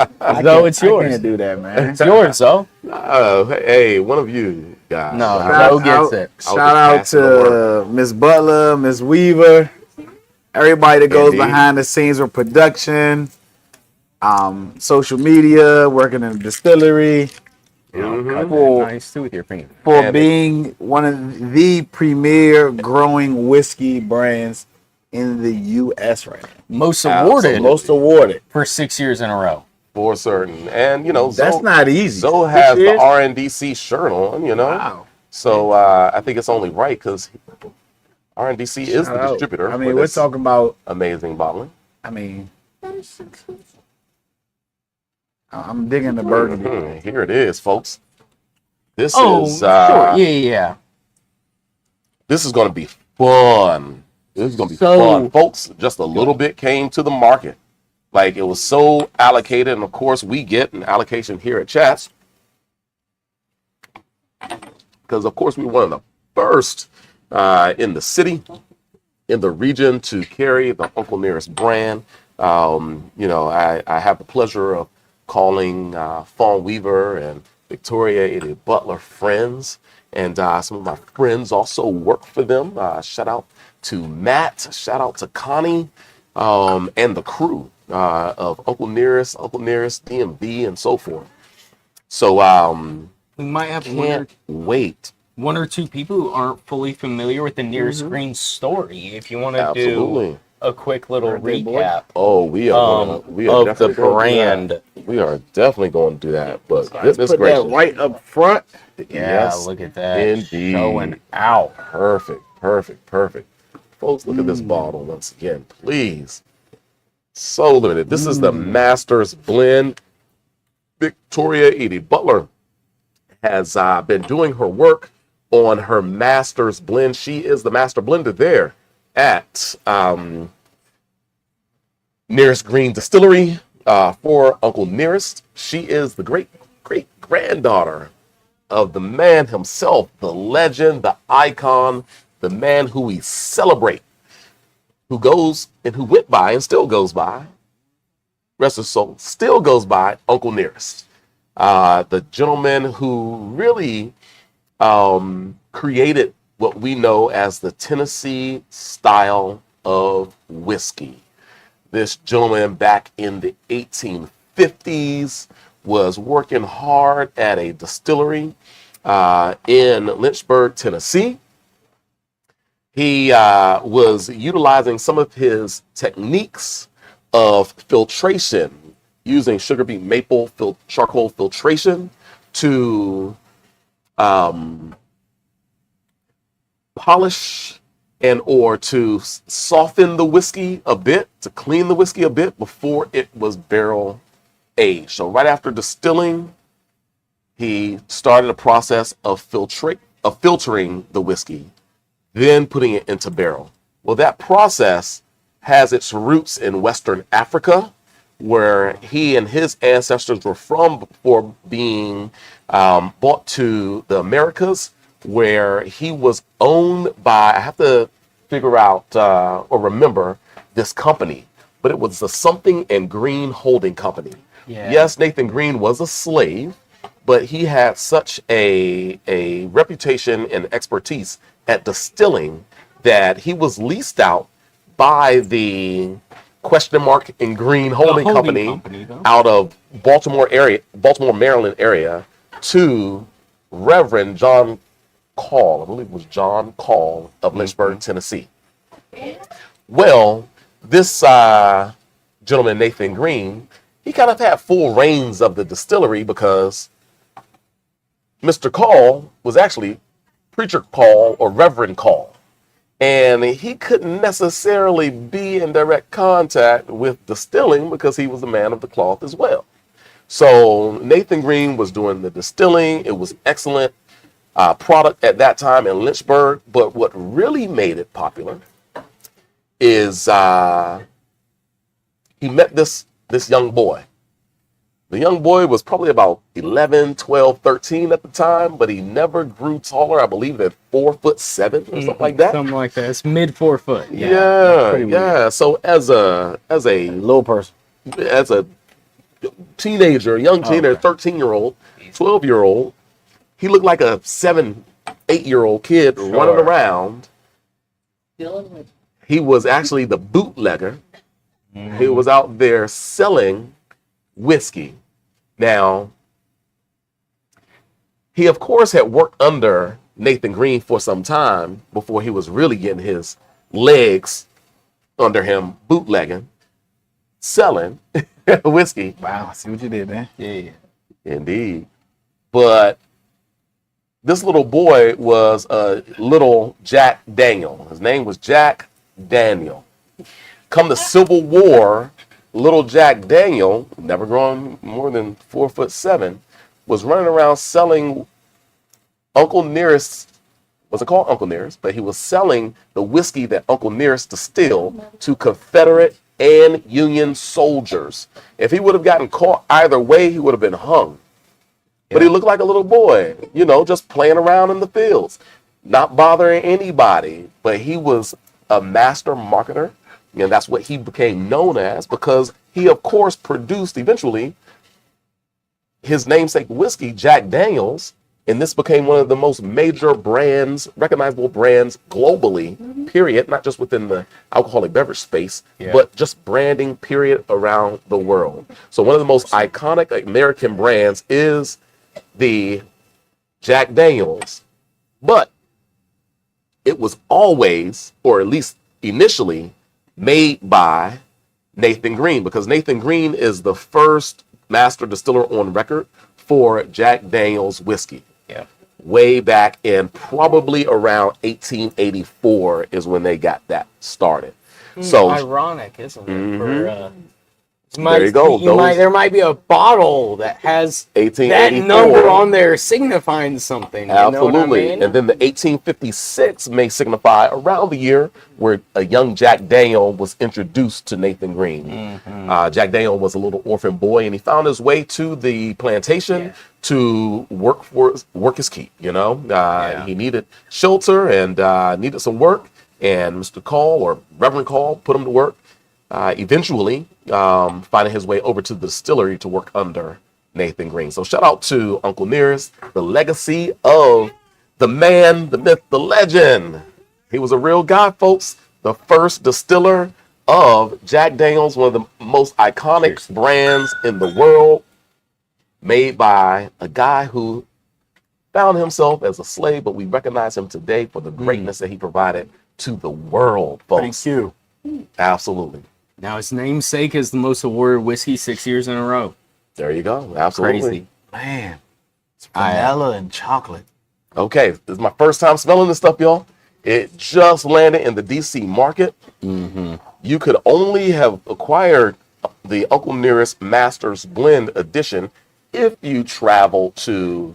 Zoe, it's I yours. can't do that, man. It's yours, Zoe. Hey, one of you guys. No, I'll- Zoe gets it. I'll Shout out just pass the word. to Miss Butler, Miss Weaver, everybody that goes Indeed. behind the scenes with production, social media, working in the distillery, Mhm. Nice too with your finger. for Yeah, being one of the premier growing whiskey brands in the U.S. right now. Most Absolutely. awarded Most awarded. for 6 years in a row. For certain, and That's Zoe, not easy. Zoe has This the is- RNDC shirt on, Wow. So I think it's only right because RNDC is Shout the out. distributor. I mean, for we're this talking about. amazing bottling. I mean, I'm digging the burgundy. Here it is, folks. This Oh, is sure. Yeah. this is going to be fun. This is going to be So- fun, folks. Just a little bit came to the market. Like, it was so allocated, and of course we get an allocation here at Chats because of course we were one of the first in the city, in the region, to carry the Uncle Nearest brand. I have the pleasure of calling Fawn Weaver and Victoria Eddie Butler friends, and some of my friends also work for them. Shout out to Matt, shout out to Connie, and the crew of Uncle Nearest, DMV, and so forth. So We might have can't wait. one or two people who aren't fully familiar with the Nearest Green story. If you want to do Absolutely. a quick little Birthday boy. recap Oh, we are of the definitely gonna do brand. that. We are definitely going to do that. But Let's goodness put gracious, that right up front. Yeah, Yes, look at that. indeed. Showing out. Perfect. Folks, look at this bottle once again, please. So limited. This is the Masters Blend. Victoria Edie Butler has been doing her work on her Masters Blend. She is the master blender there at Nearest Green Distillery for Uncle Nearest. She is the great granddaughter of the man himself, the legend, the icon, the man who we celebrate, who goes and who went by and still goes by, rest his soul, still goes by Uncle Nearest. The gentleman who really created what we know as the Tennessee style of whiskey. This gentleman back in the 1850s was working hard at a distillery in Lynchburg, Tennessee. He was utilizing some of his techniques of filtration, using sugar beet maple charcoal filtration to polish and or to soften the whiskey a bit, to clean the whiskey a bit before it was barrel aged. So right after distilling, he started a process of filtering the whiskey, then putting it into barrel. Well, that process has its roots in Western Africa, where he and his ancestors were from before being brought to the Americas, where he was owned by, I have to figure out or remember this company, but it was the Something and Green Holding Company. Yeah. Yes, Nathan Green was a slave, but he had such a reputation and expertise at distilling that he was leased out by the question mark and Green Holding Company out of Baltimore, Maryland area, to Reverend John Call. I believe it was John Call of Lynchburg, Tennessee. Well, this gentleman, Nathan Green, he kind of had full reins of the distillery because Mr. Call was actually Preacher Call or Reverend Call. And he couldn't necessarily be in direct contact with distilling because he was a man of the cloth as well. So Nathan Green was doing the distilling. It was excellent product at that time in Lynchburg. But what really made it popular is he met this young boy. The young boy was probably about 11, 12, 13 at the time, but he never grew taller. I believe at 4'7" or something like that. Something like that. It's mid 4 foot. Yeah. So as a Little person. as a teenager, young teenager, 13-year-old, 12-year-old, he looked like a 7, 8-year-old kid running around. He was actually the bootlegger. He was out there selling whiskey. Now, he of course had worked under Nathan Green for some time before he was really getting his legs under him, bootlegging, selling whiskey. Wow, I see what you did, man. Yeah. Indeed. But this little boy was a little Jack Daniel. His name was Jack Daniel. Come the Civil War, little Jack Daniel, never grown more than 4'7", was running around selling Uncle Nearest, was it called Uncle Nearest? But he was selling the whiskey that Uncle Nearest distilled to Confederate and Union soldiers. If he would have gotten caught either way, he would have been hung. But he looked like a little boy, just playing around in the fields, not bothering anybody. But he was a master marketer. And that's what he became known as, because he, of course, produced eventually his namesake whiskey, Jack Daniels. And this became one of the most major brands, recognizable brands globally, period, not just within the alcoholic beverage space, but just branding, period, around the world. So one of the most iconic American brands is the Jack Daniels. But it was always, or at least initially, made by Nathan Green, because Nathan Green is the first master distiller on record for Jack Daniel's whiskey. Yeah. Way back in probably around 1884 is when they got that started. So ironic, isn't it? For, there you go. There might be a bottle that has 1884. that number on there signifying something. Absolutely. You know what I mean? And then the 1856 may signify around the year where a young Jack Daniel was introduced to Nathan Green. Jack Daniel was a little orphan boy, and he found his way to the plantation to work his keep. He needed shelter and needed some work, and Mr. Call, or Reverend Call, put him to work. Eventually finding his way over to the distillery to work under Nathan Green. So shout out to Uncle Nearest, the legacy of the man, the myth, the legend. He was a real guy, folks. The first distiller of Jack Daniels, one of the most iconic brands in the world, made by a guy who found himself as a slave, but we recognize him today for the greatness that he provided to the world, folks. Thank you. Absolutely. Now his namesake is the most awarded whiskey 6 years in a row. There you go. Absolutely. Crazy. Man, it's vanilla and chocolate. Okay, this is my first time smelling this stuff, y'all. It just landed in the DC market. You could only have acquired the Uncle Nearest Masters Blend Edition if you travel to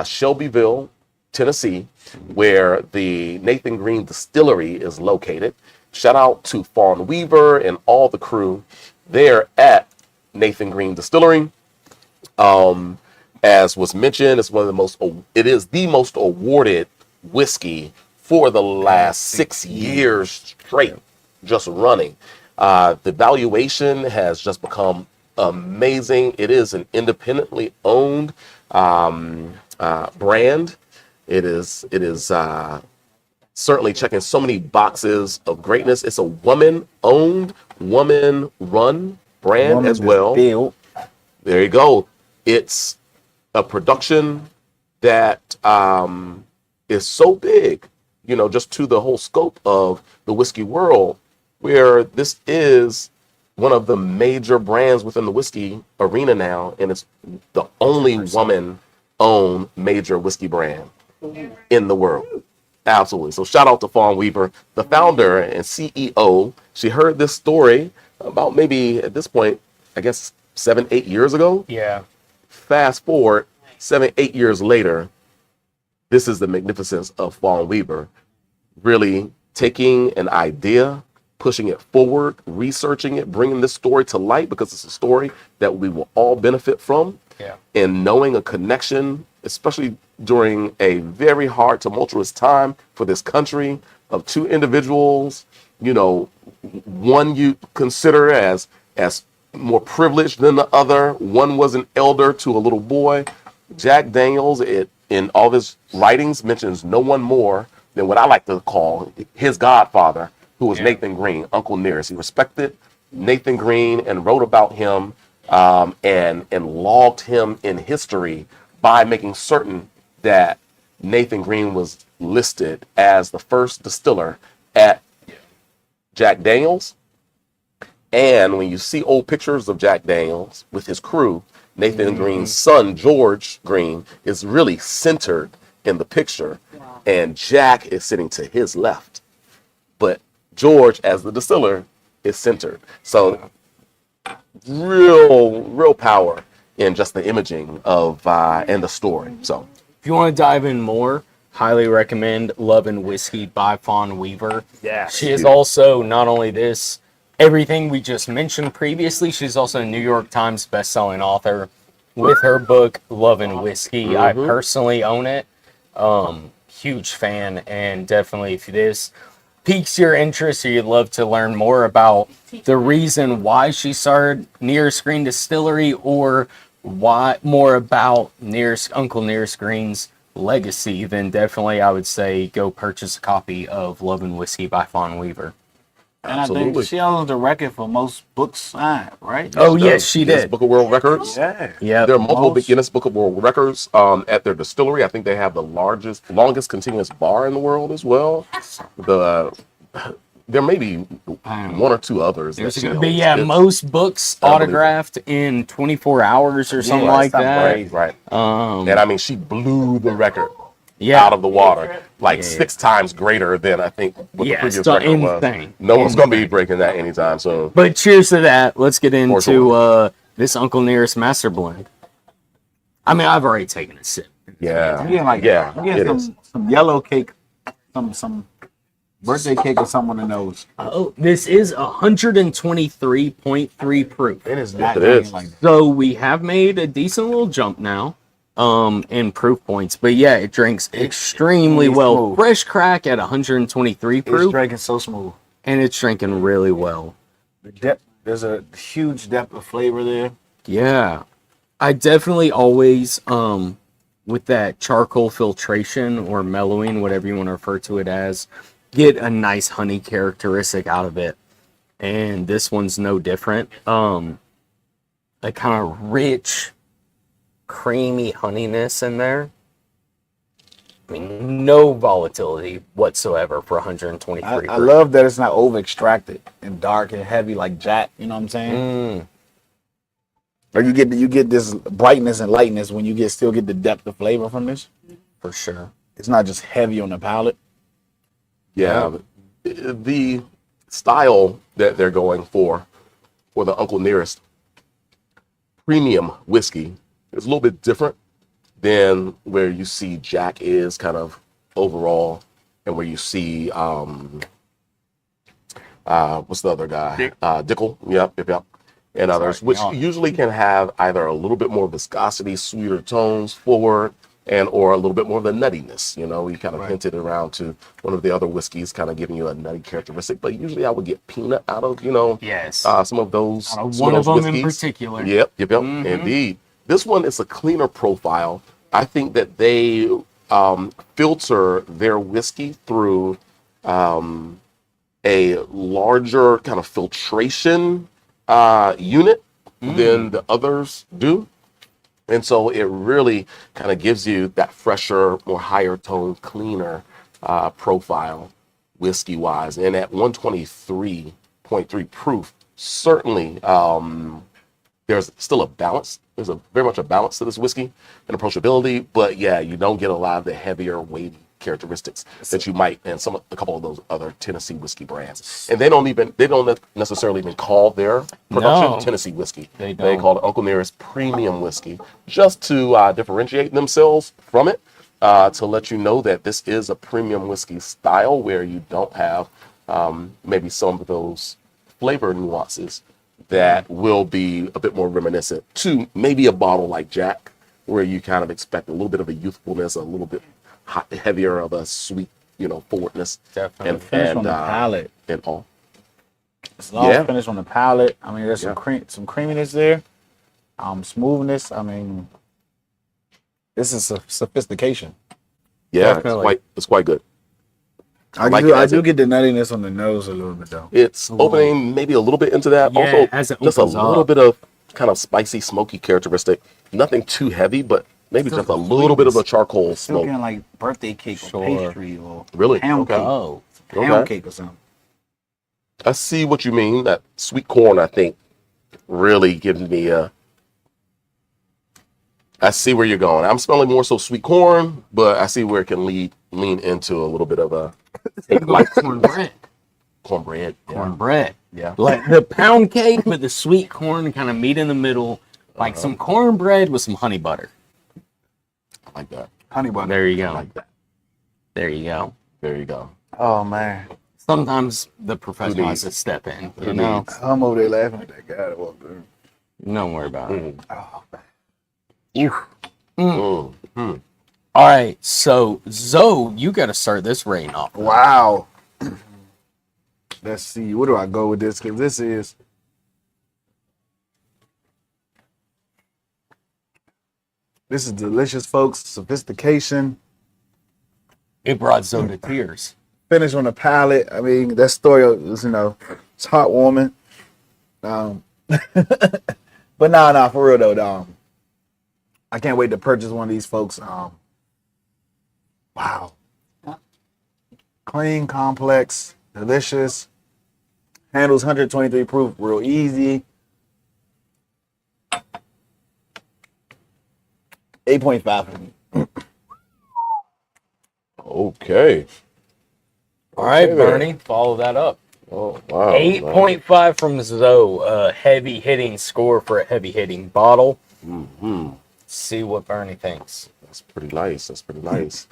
Shelbyville, Tennessee, where the Nathan Green Distillery is located. Shout out to Fawn Weaver and all the crew there at Nathan Green Distillery. As was mentioned, it is the most awarded whiskey for the last 6 years straight, just running. The valuation has just become amazing. It is an independently owned brand. It is certainly checking so many boxes of greatness. It's a woman-owned, woman-run brand as well. There you go. It's a production that is so big, just to the whole scope of the whiskey world, where this is one of the major brands within the whiskey arena now, and it's the only woman-owned major whiskey brand in the world. Absolutely. So shout out to Fawn Weaver, the founder and CEO. She heard this story about maybe at this point, I guess 7-8 years ago. Yeah. Fast forward 7-8 years later, this is the magnificence of Fawn Weaver, really taking an idea, pushing it forward, researching it, bringing this story to light, because it's a story that we will all benefit from. Yeah. And knowing a connection, especially during a very hard, tumultuous time for this country, of two individuals, one you consider as more privileged than the other. One was an elder to a little boy. Jack Daniels, in all of his writings, mentions no one more than what I like to call his godfather, who was Nathan Green, Uncle Nearest. He respected Nathan Green and wrote about him and logged him in history by making certain that Nathan Green was listed as the first distiller at Jack Daniels. And when you see old pictures of Jack Daniels with his crew, Nathan Green's son, George Green, is really centered in the picture. Wow. And Jack is sitting to his left. But George, as the distiller, is centered. So real power in just the imaging of and the story. So if you want to dive in more, highly recommend Love and Whiskey by Fawn Weaver. Yeah. She is also not only everything we just mentioned previously, she's also a New York Times bestselling author with her book, Love and Whiskey. I personally own it. Huge fan, and definitely if this piques your interest or you'd love to learn more about the reason why she started Nearest Green Distillery, or more about Uncle Nearest Green's legacy, then definitely I would say go purchase a copy of Love and Whiskey by Fawn Weaver. And I think she owns the record for most books signed, right? Oh, yes, she did. Book of World Records. Yeah. There are multiple Guinness Book of World Records at their distillery. I think they have the longest continuous bar in the world as well. There may be one or two others. Most books autographed in 24 hours or something like that. Right. And I mean, she blew the record out of the water, 6 times greater than I think what the previous record was. No one's going to be breaking that anytime soon. But cheers to that. Let's get into this Uncle Nearest Master Blend. I mean, I've already taken a sip. I'm getting some yellow cake, some birthday cake or something on the nose. Oh, this is 123.3 proof. It is not like that. So we have made a decent little jump now in proof points. But yeah, it drinks extremely well. Smooth. Fresh crack at 123 proof. It's drinking so smooth. And it's drinking really well. The depth, there's a huge depth of flavor there. Yeah. I definitely always, with that charcoal filtration or mellowing, whatever you want to refer to it as, get a nice honey characteristic out of it. And this one's no different. A kind of rich, creamy honeyness in there. I mean, no volatility whatsoever for 123. I love that it's not over extracted and dark and heavy like Jack. You know what I'm saying? Or you get this brightness and lightness when you still get the depth of flavor from this. For sure. It's not just heavy on the palate. Yeah, the style that they're going for the Uncle Nearest premium whiskey is a little bit different than where you see Jack is kind of overall, and where you see what's the other guy? Dickel. Yep. and others, which Sorry, usually can have either a little bit more viscosity, sweeter tones forward, and or a little bit more of the nuttiness. You know, we kind of hinted around to one of the other whiskeys kind of giving you a nutty characteristic, but usually I would get peanut out of, Yes. some of those. Out of some one of them whiskeys. in particular. Yep, indeed. This one is a cleaner profile. I think that they filter their whiskey through a larger kind of filtration unit than the others do. And so it really kind of gives you that fresher, more higher tone, cleaner profile whiskey wise. And at 123.3 proof, certainly there's still a balance. There's very much a balance to this whiskey and approachability, but yeah, you don't get a lot of the heavier, weighty characteristics that you might in a couple of those other Tennessee whiskey brands. And they don't necessarily even call their production Tennessee whiskey. They call it Uncle Nearest premium whiskey, just to differentiate themselves from it, to let you know that this is a premium whiskey style where you don't have maybe some of those flavor nuances that will be a bit more reminiscent to maybe a bottle like Jack, where you kind of expect a little bit of a youthfulness, a little bit heavier of a sweet, forwardness. Definitely. And finish on the palate. And all. It's long finish on the palate. I mean, there's some creaminess there, smoothness. I mean, this is a sophistication. Yeah, it's quite good. I do get the nuttiness on the nose a little bit though. It's opening maybe a little bit into that. Yeah, as it just a opens little up. bit of kind of spicy, smoky characteristic. Nothing too heavy, but maybe just a little bit of a charcoal Still smoke. getting like birthday cake or pastry or Really? pound cake. Oh. Pound cake or something. I see what you mean. That sweet corn, I think, really gives me a. I see where you're going. I'm smelling more so sweet corn, but I see where it can lean into a little bit of a Like cornbread. cornbread. Yeah. Cornbread. Yeah. Like the pound cake, but the sweet corn kind of meat in the middle. Like some cornbread with some honey butter. I like that. Honey butter. There you I go. like that. There you go. There you go. Oh man. Sometimes the professional has to step in. You know? I'm over there laughing at that guy that walked in. Don't worry about it. Oh man. Mm. All right, so Zoe, you got to start this rain off. Wow. Let's see. Where do I go with this? Because this is delicious, folks. Sophistication. It brought Zoe to tears. Finish on the palate. I mean, that story is, it's heartwarming. But nah, for real though. I can't wait to purchase one of these, folks. Wow. Clean, complex, delicious. Handles 123 proof, real easy. 8.5 for me. Okay. All right, Okay, there. Burnie, follow that up. Oh wow. 8.5 from Zoe, a heavy hitting score for a heavy hitting bottle. Mm-hmm. See what Burnie thinks. That's pretty nice. That's pretty nice.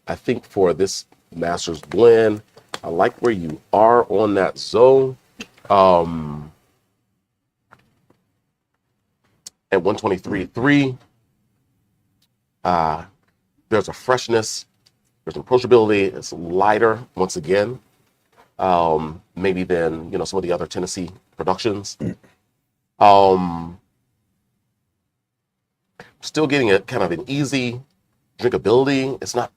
I think for this Master's Blend, I like where you are on that zone. At 123.3, there's a freshness, there's an approachability. It's lighter once again, maybe than some of the other Tennessee productions. Still getting a kind of an easy drinkability. It's not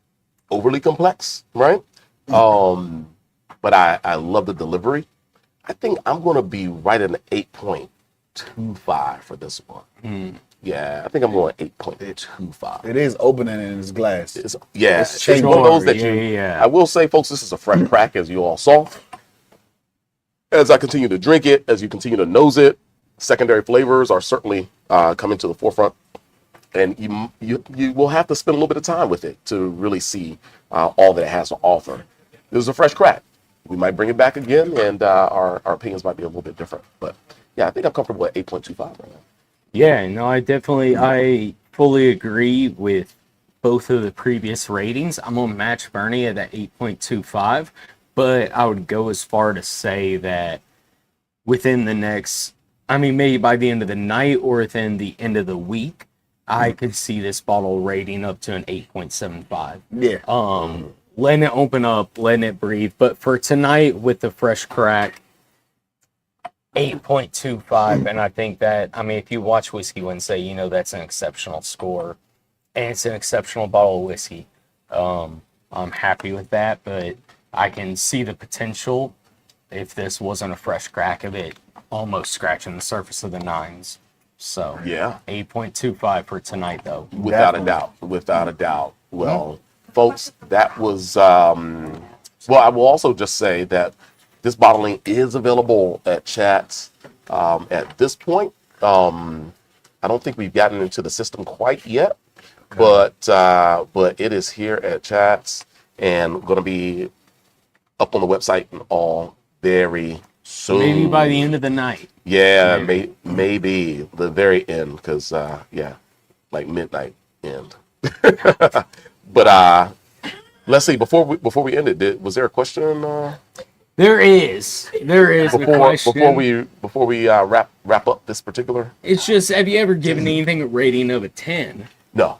overly complex, right? But I love the delivery. I think I'm going to be right at an 8.25 for this one. Yeah, I think I'm going 8.25. It is opening in this glass. It's one changing. of those that Yeah. I will say, folks, this is a fresh crack, as you all saw. As I continue to drink it, as you continue to nose it, secondary flavors are certainly coming to the forefront. And you will have to spend a little bit of time with it to really see all that it has to offer. This is a fresh crack. We might bring it back again, and our opinions might be a little bit different. But yeah, I think I'm comfortable at 8.25 right now. Yeah, no, I fully agree with both of the previous ratings. I'm going to match Burnie at that 8.25, but I would go as far to say that within the next, I mean, maybe by the end of the night or within the end of the week, I could see this bottle rating up to an 8.75. Yeah. Letting it open up, letting it breathe. But for tonight, with the fresh crack, 8.25. And I think that, I mean, if you watch Whiskey Wednesday, you know that's an exceptional score. And it's an exceptional bottle of whiskey. I'm happy with that, but I can see the potential if this wasn't a fresh crack of it almost scratching the surface of the nines. So Yeah. 8.25 for tonight, though. Without a doubt. Well, folks, that was, well, I will also just say that this bottling is available at Chats. At this point, I don't think we've gotten into the system quite yet, but it is here at Chats and going to be up on the website and all very soon. Maybe by the end of the night. Yeah, maybe the very end, because like midnight end. But let's see. Before we end it, was there a question? There is a question. Before we wrap up this particular. It's just, have you ever given anything a rating of a 10? No.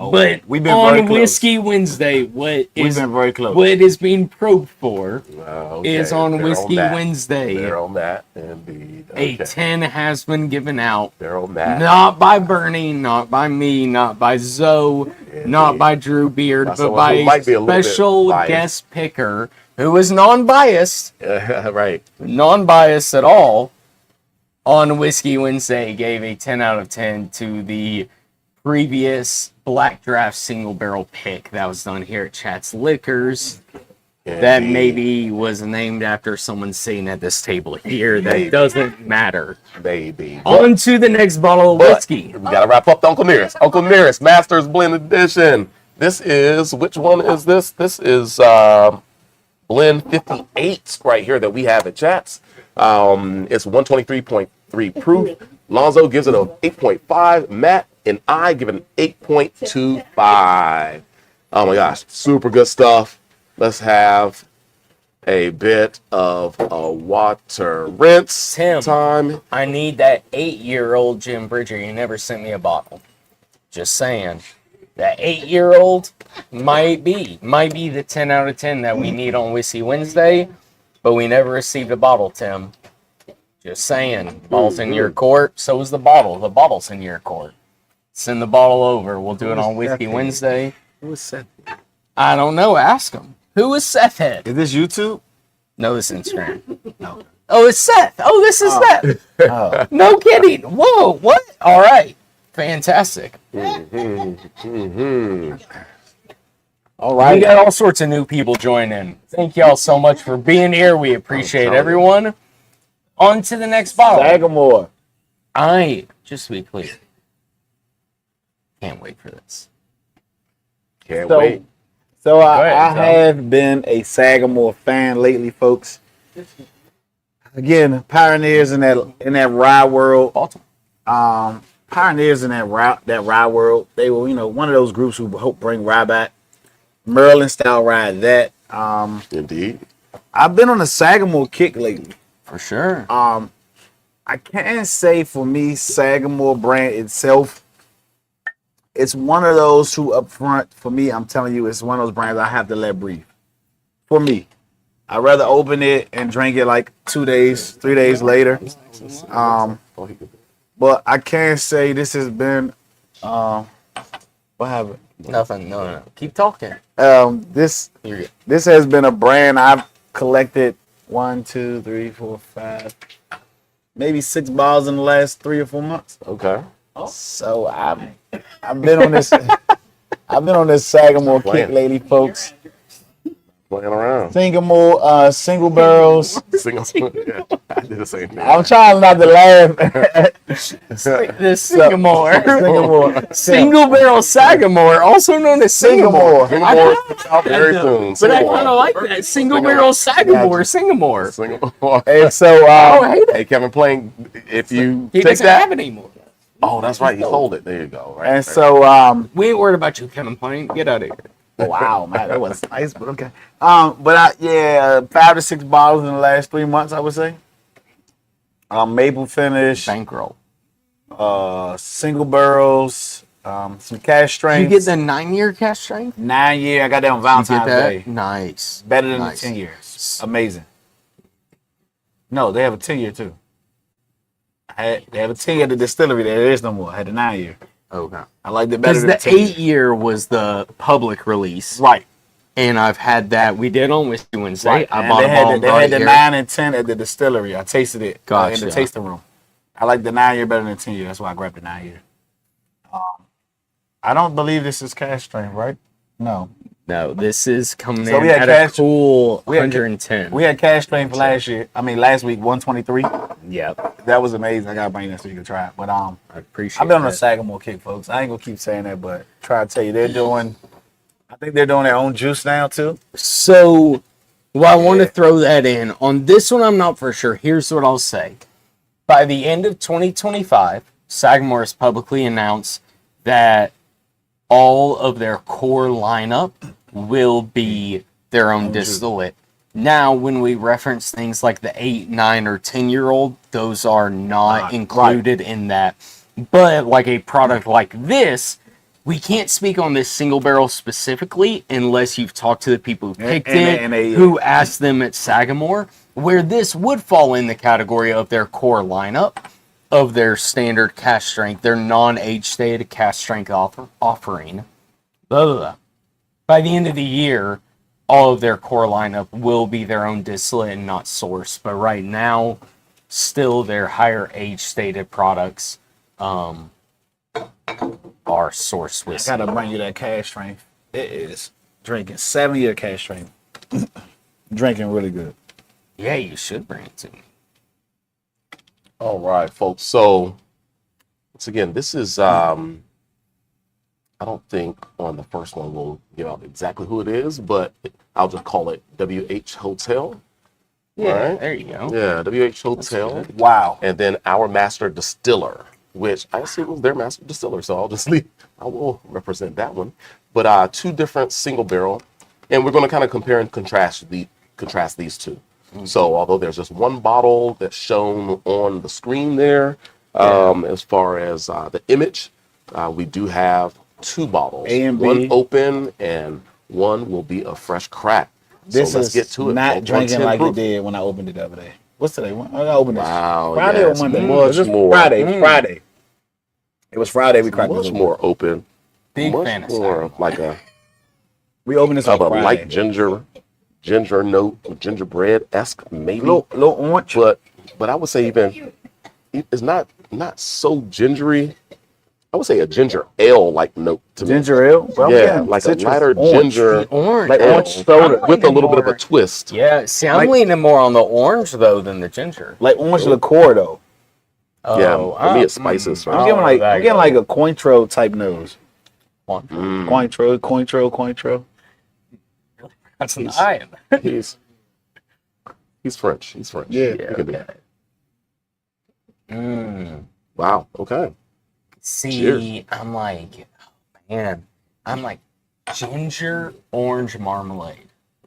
But we've been very on close. Whiskey Wednesday, We've been very close. what is being probed for Okay, is on they're Whiskey that. Wednesday. They're on that, indeed. A Okay. 10 has been given out. They're on that. Not by Burnie, not by me, not by Zoe, not by Drew Beard, By but someone by who might be a a little bit special biased. guest picker who is non-biased, Right. non-biased at all, on Whiskey Wednesday gave a 10 out of 10 to the previous Black Draft single barrel pick that was done here at Chat's Liquors. That Indeed. maybe was named after someone sitting at this table here. That Maybe. doesn't matter. Baby. On to the next bottle of But whiskey. we gotta wrap up the Uncle Nearest. Uncle Nearest Masters Blend Edition. This is, which one is this? This is Blend 58 right here that we have at Chats. It's 123.3 proof. Lonzo gives it an 8.5. Matt and I give it an 8.25. Oh my gosh, super good stuff. Let's have a bit of a water rinse Tim. time. I need that 8-year-old Jim Bridger. You never sent me a bottle. Just saying. That 8-year-old might be the 10 out of 10 that we need on Whiskey Wednesday, but we never received a bottle, Tim. Just saying. Ball's in your court. So is the bottle. The bottle's in your court. Send the bottle over. We'll do it on Whiskey Wednesday. Who is Seth? I don't know. Ask him. Who is Seth Head? Is this YouTube? No, this is Instagram. No. Oh, it's Seth. Oh, this is Seth. Oh. No kidding. Whoa, what? All right. Fantastic. All We right. got all sorts of new people joining. Thank y'all so much for being here. We appreciate everyone. On to the next bottle. Sagamore. Just to be clear, can't wait for this. Can't So- wait. So I ahead, Tom. have been a Sagamore fan lately, folks. Again, pioneers in that rye world. Baltimore. Pioneers in that rye world. They were, one of those groups who helped bring rye back. Maryland style rye. That Indeed. I've been on a Sagamore kick lately. For sure. I can't say for me, Sagamore brand itself. It's one of those who up front, for me, I'm telling you, it's one of those brands I have to let breathe. For me. I'd rather open it and drink it like 2 days, 3 days later. But I can't say this has been what happened? Nothing. No. Keep talking. This You're good. this has been a brand I've collected 1, 2, 3, 4, 5, maybe 6 bottles in the last 3 or 4 months. Okay. So I've been on this Sagamore kick Playing. lately, folks. Playing around. Single barrels. Single. Yeah, I did the same thing. I'm trying not to laugh. This Sagamore. Sagamore. Single barrel Sagamore, also known as Sagamore. Singamore. Singapore out very soon. But I kind of like that. Single barrel Sagamore, Sagamore. Singapore. And so Oh, I hate it. Hey, Kevin, playing. If you He take doesn't have that. it anymore. Oh, that's right. You sold it. There you go. Right. and so We ain't worried about you, Kevin Plain. Get out of here. wow, man, that was nice, but okay. 5 to 6 bottles in the last 3 months, I would say. Maple finish, Bankroll. single barrels, some cash strength. You get the 9-year cash strength? 9 year. I got that on You Valentine's get that? Day. Nice. Better than Nice. the 10 years. Amazing. No, they have a 10 year too. They have a 10 year at the distillery. There is no more. I had a 9 year. Okay. I liked it better Because than the 10 year. 8-year was the public release. Right. And I've had that. We did on Whiskey Wednesday. Right. I And bought they a had bottle the, and they brought had it the here. 9 and 10 at the distillery. I tasted it in Gotcha. the tasting room. I like the 9 year better than 10 year. That's why I grabbed the 9 year. I don't believe this is cash strength, right? No. No, this is coming So in we had at a cash- cool we had- 110. We had cash strength for last week, 123. Yep. That was amazing. I gotta bring that so you can try it. But I appreciate I've been on a that. Sagamore kick, folks. I ain't gonna keep saying that, but try to tell you, I think they're doing their own juice now too. So, I want to throw that in. On this one, I'm not for sure. Here's what I'll say. By the end of 2025, Sagamore has publicly announced that all of their core lineup will be their own distillate. Now, when we reference things like the 8, 9, or 10-year-old, those are not included in that. But like a product like this, we can't speak on this single barrel specifically unless you've talked to the people who picked it, who asked them at Sagamore, where this would fall in the category of their core lineup, of their standard cask strength, their non-age stated cask strength offering. Blah, blah, blah. By the end of the year, all of their core lineup will be their own distillate and not source. But right now, still their higher age stated products are source I whiskey. gotta bring you that cash strength. It is drinking 7-year cash strength. Drinking really good. Yeah, you should bring it to me. All right, folks. So, once again, this is, I don't think on the first one we'll give out exactly who it is, but I'll just call it WH Hotel. Yeah, Right. there you go. Yeah, WH Hotel. good. Wow. And then our master distiller, which I assume was their master distiller, so I will represent that one. But 2 different single barrel, and we're going to kind of compare and contrast these two. Mm-hmm. So although there's just one bottle that's shown on the screen there, as far as the image, we do have 2 bottles. A and B. One open and one will be a fresh crack. This so let's is get to it. not folks. drinking 110 like proof. it did when I opened it the other day. What's today? When I opened this? Wow, Friday yes, or Monday? much It was more. Friday. Friday. It was Friday. We cracked Much this more open. Big Much fan of more Sagamore. like a We opened this of on a Friday. light ginger note, gingerbread-esque maybe. Little orange. But I would say even it's not so gingery. I would say a ginger ale like note to me. Ginger ale. Well, Yeah, like a lighter ginger Orange. Like ale orange soda. with a little bit of a twist. Yeah, see, I'm leaning more on the orange, though, than the ginger. Like orange liqueur though. Yeah, for me it's spices. I'm Right? getting like a Cointreau type nose. Mm. Cointreau. That's an iron. He's French. He's French. Yeah. He can do that. Mm. Wow. Okay. See, Cheers. I'm like, ginger orange marmalade.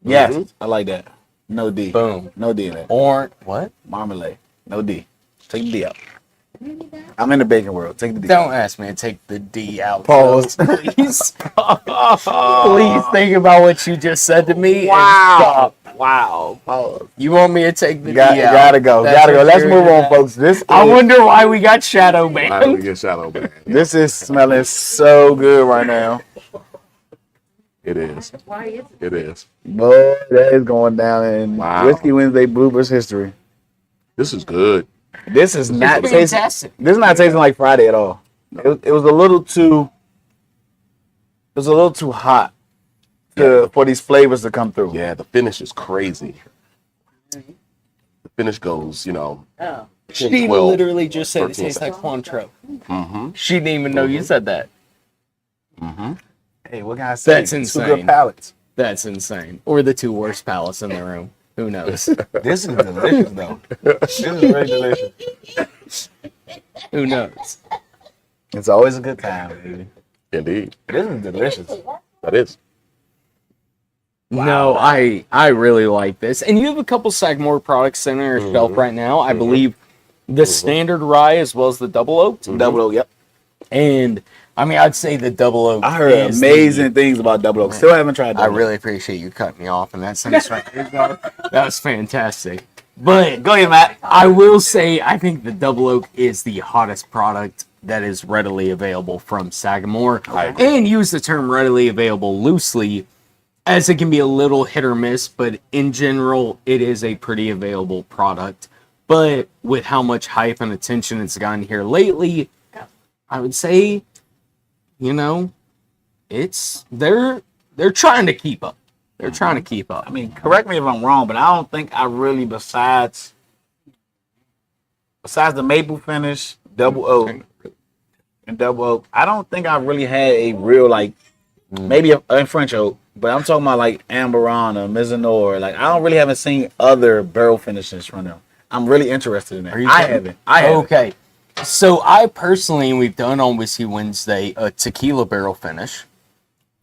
Yes, Mhm. I like that. No D. Boom. No D in it. Orange. What? Marmalade. No D. Take the D out. I'm in the baking world. Take the D. Don't ask me to take the D out. Pause. Please. Please think about what you just said to me. Wow. And stop. Wow. Pause. You want me to take the Got, D out? gotta go. That's Gotta go. what Let's you're move on, at. folks. This I is, wonder why we got Shadow All right, Man. we get shadow man. this is smelling so good right now. It is. It is. Boy, that is going down in Wow. Whiskey Wednesday bloopers history. This is good. This is not tasting. Fantastic. This is not tasting like Friday at all. It was a little too. It was a little too hot for these flavors to come through. Yeah, the finish is crazy. The finish goes, Oh. 10, She 12, literally just said it 13 tastes like Cointreau. Mm-hmm. She didn't even know you said that. Mm-hmm. Hey, what can I say? That's Two insane. good palates. That's insane. Or the 2 worst palates in the room. Who knows? This is delicious, though. This is very delicious. Who knows? It's always a good time, baby. Indeed. This is delicious. That is. No, I really like this. And you have a couple Sagamore products sitting on your shelf right now. I believe The standard rye as well as the double oak. Double oak, yep. And I mean, I'd say the double oak. I heard amazing things about double oak. Still haven't tried double I really appreciate you cutting me off in that sense. That was fantastic. But Go ahead, Matt. I will say, I think the double oak is the hottest product that is readily available from Sagamore. And use the term readily available loosely, as it can be a little hit or miss, but in general, it is a pretty available product. But with how much hype and attention it's gotten here lately, I would say, you know, they're trying to keep up. They're trying to keep up. I mean, correct me if I'm wrong, but I don't think I really, besides the maple finish, double oak, and double oak, I don't think I really had a real, like, maybe a French oak, but I'm talking about, like, Amberana, Mizanor. Like, I don't really haven't seen other barrel finishes from them. I'm really interested in that. I haven't. Okay. So I personally, we've done on Whiskey Wednesday a tequila barrel finish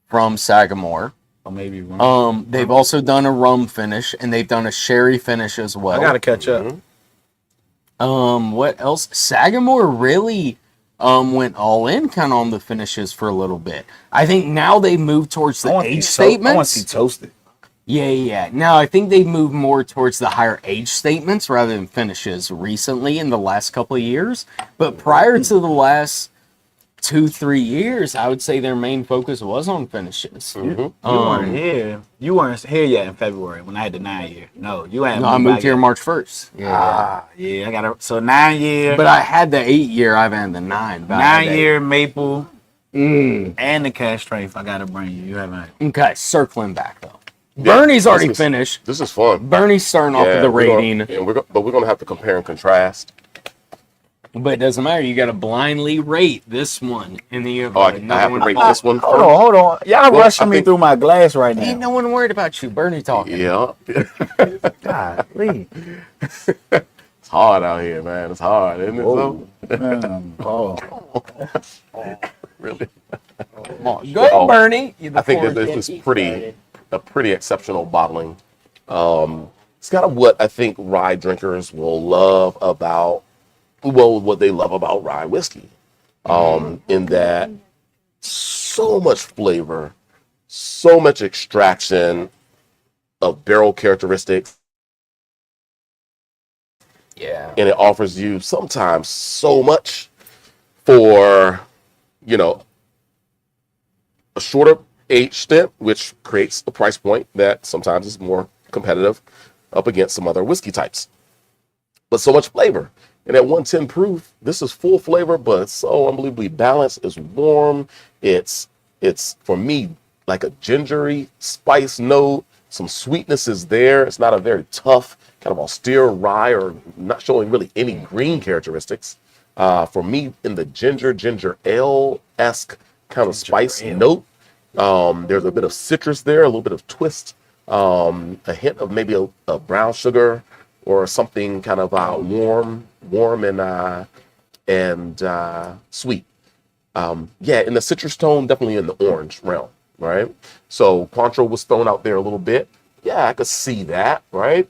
from Sagamore. Or maybe rum. They've also done a rum finish, and they've done a sherry finish as well. I gotta catch up. What else? Sagamore really went all in kind of on the finishes for a little bit. I think now they move towards the age statements. I want to see toasted. Yeah. Now I think they've moved more towards the higher age statements rather than finishes recently in the last couple of years. But prior to the last 2-3 years, I would say their main focus was on finishes. You weren't here. You weren't here yet in February when I had the 9 year. No, you hadn't. No, I moved here March 1st. Yeah. I got so 9 year. But I had the 8 year. I've had the 9. 9 year maple and the cash strafe. I gotta bring you. You haven't. Okay, circling back though. Burnie's already finished. This is fun. Burnie's starting off with the rating. But we're going to have to compare and contrast. But it doesn't matter. You got to blindly rate this one. And then you have I have to rate this one. Hold on. Y'all rushing me through my glass right now. Ain't no one worried about you. Burnie talking. Yeah. Golly. It's hard out here, man. It's hard, isn't it? Really? Come on. Go, Burnie. I think that this is a pretty exceptional bottling. It's got what I think rye drinkers will love about, what they love about rye whiskey, in that so much flavor, so much extraction of barrel characteristics. Yeah. And it offers you sometimes so much for, a shorter age stint, which creates a price point that sometimes is more competitive up against some other whiskey types. But so much flavor. And at 110 proof, this is full flavor, but it's so unbelievably balanced. It's warm. It's for me like a gingery spice note. Some sweetness is there. It's not a very tough, kind of austere rye, or not showing really any green characteristics. For me, in the ginger ale-esque kind of spice note, there's a bit of citrus there, a little bit of twist, a hint of maybe a brown sugar or something kind of warm and sweet. In the citrus tone, definitely in the orange realm, right? So Cointreau was thrown out there a little bit. Yeah, I could see that, right?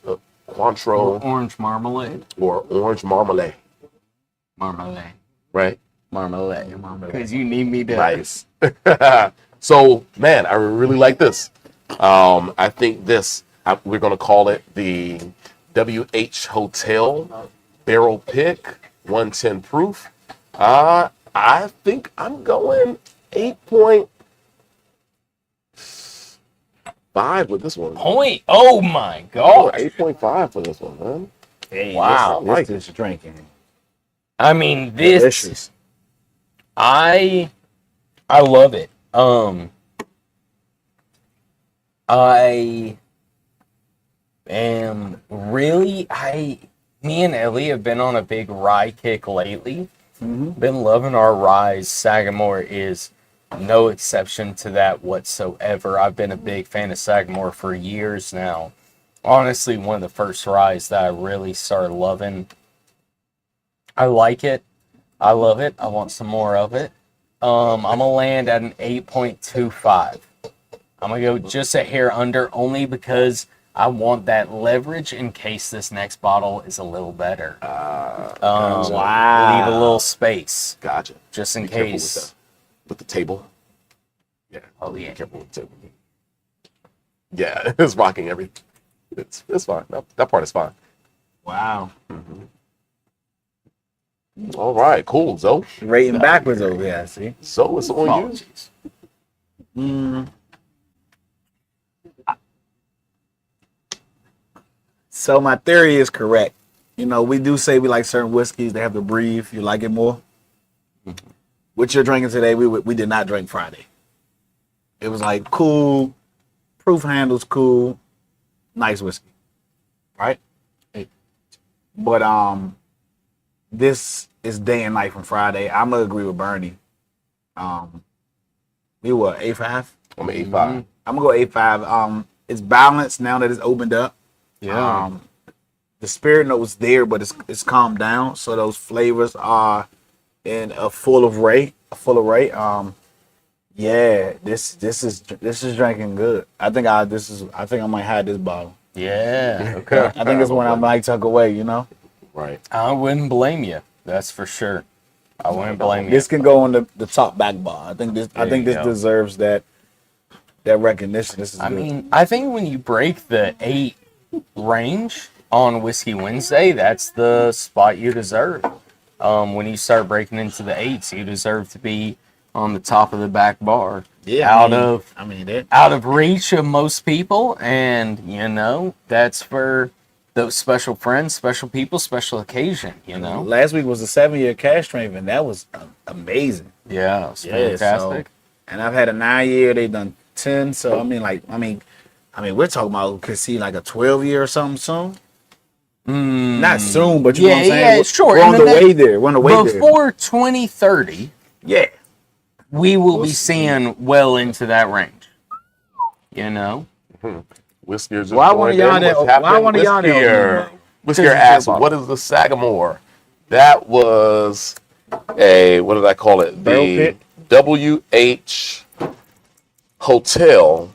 Cointreau. Or orange marmalade. Or orange marmalade. Marmalade. Right? Marmalade. Because you need me to. Nice. So, man, I really like this. I think we're going to call it the WH Hotel Barrel Pick 110 proof. I think I'm going 8.5 with this one. Oh my God. 8.5 for this one, man. Hey, wow. This is drinking. I mean, this. Delicious. I love it. I am really, me and Ellie have been on a big rye kick lately. Been loving our rye. Sagamore is no exception to that whatsoever. I've been a big fan of Sagamore for years now. Honestly, one of the first ryes that I really started loving. I like it. I love it. I want some more of it. I'm going to land at an 8.25. I'm going to go just a hair under, only because I want that leverage in case this next bottle is a little better. Gotcha. Wow. Leave a little space Gotcha. just in Be careful case. with the table. Yeah. Oh, yeah. Be careful with the table. Yeah, it's rocking every. It's fine. That part is fine. Wow. All right, cool. So Rating backwards over here, see? So it's on you. Apologies. So my theory is correct. You know, we do say we like certain whiskeys. They have to breathe. You like it more. What you're drinking today, we did not drink Friday. It was like cool, proof handles cool, nice whiskey, right? But this is day and night from Friday. I'm gonna agree with Burnie. We were 8.5. I'm at 8.5. I'm gonna go 8.5. It's balanced now that it's opened up. Yeah. The spirit note was there, but it's calmed down. So those flavors are in a full array. Yeah, this is drinking good. I think I might have this bottle. Yeah. Okay. I think it's one I might tuck away. You know, Right. I wouldn't blame you. That's for sure. I wouldn't blame you. this can go on the top back bar. I think this you go. deserves that recognition. This is. I good. mean, I think when you break the 8 range on Whiskey Wednesday, that's the spot you deserve. When you start breaking into the 8s, you deserve to be on the top of the back bar. yeah, out of reach of most people, and that's for those special friends, special people, special occasion. Last week was a 7-year cash strength, and that was amazing. Yeah, it's Yeah, fantastic. And I've had a 9-year. They've done 10. So I mean, we're talking about could see like a 12-year or something soon. Not soon, but you know what I'm saying. Yeah, sure. We're on And the then way there. We're on the way there. Before 2030, Yeah. we will be seeing well into that range. Whiskey is just Why one of y'all that? Why one of y'all that? Whiskey asked, what is the Sagamore? That was what did I call it? Barrel The pit? WH Hotel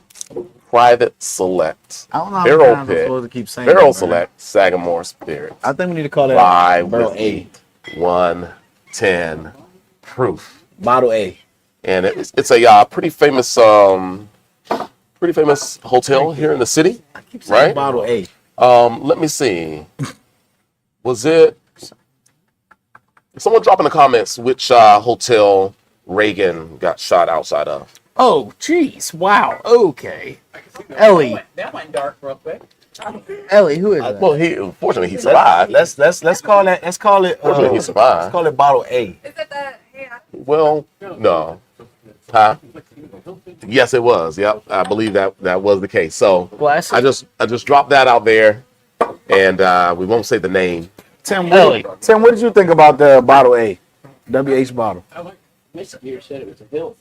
Private Select. I don't know how Barrel many times I'm pit. supposed to keep saying Barrel that, man. Select Sagamore Spirits. I think we need to call it Rye Barrel whiskey, 110 proof. Bottle A. And it's a pretty famous hotel here in the city, right? Bottle A. Let me see. Was it? Someone drop in the comments which hotel Reagan got shot outside of. Oh, geez. Wow. Okay. Ellie. That went dark real quick. Ellie, who is that? Well, fortunately he survived. Let's call it. Let's call it. Fortunately he Let's survived. call it Bottle A. Is it the yeah? Well, no. Huh? Yes, it was. Yep, I believe that was the case. So Classic. I just dropped that out there, and we won't say the name. Tim, Ellie. what did you think about the Bottle A? WH bottle. I like Mr. Beer said it was a hill.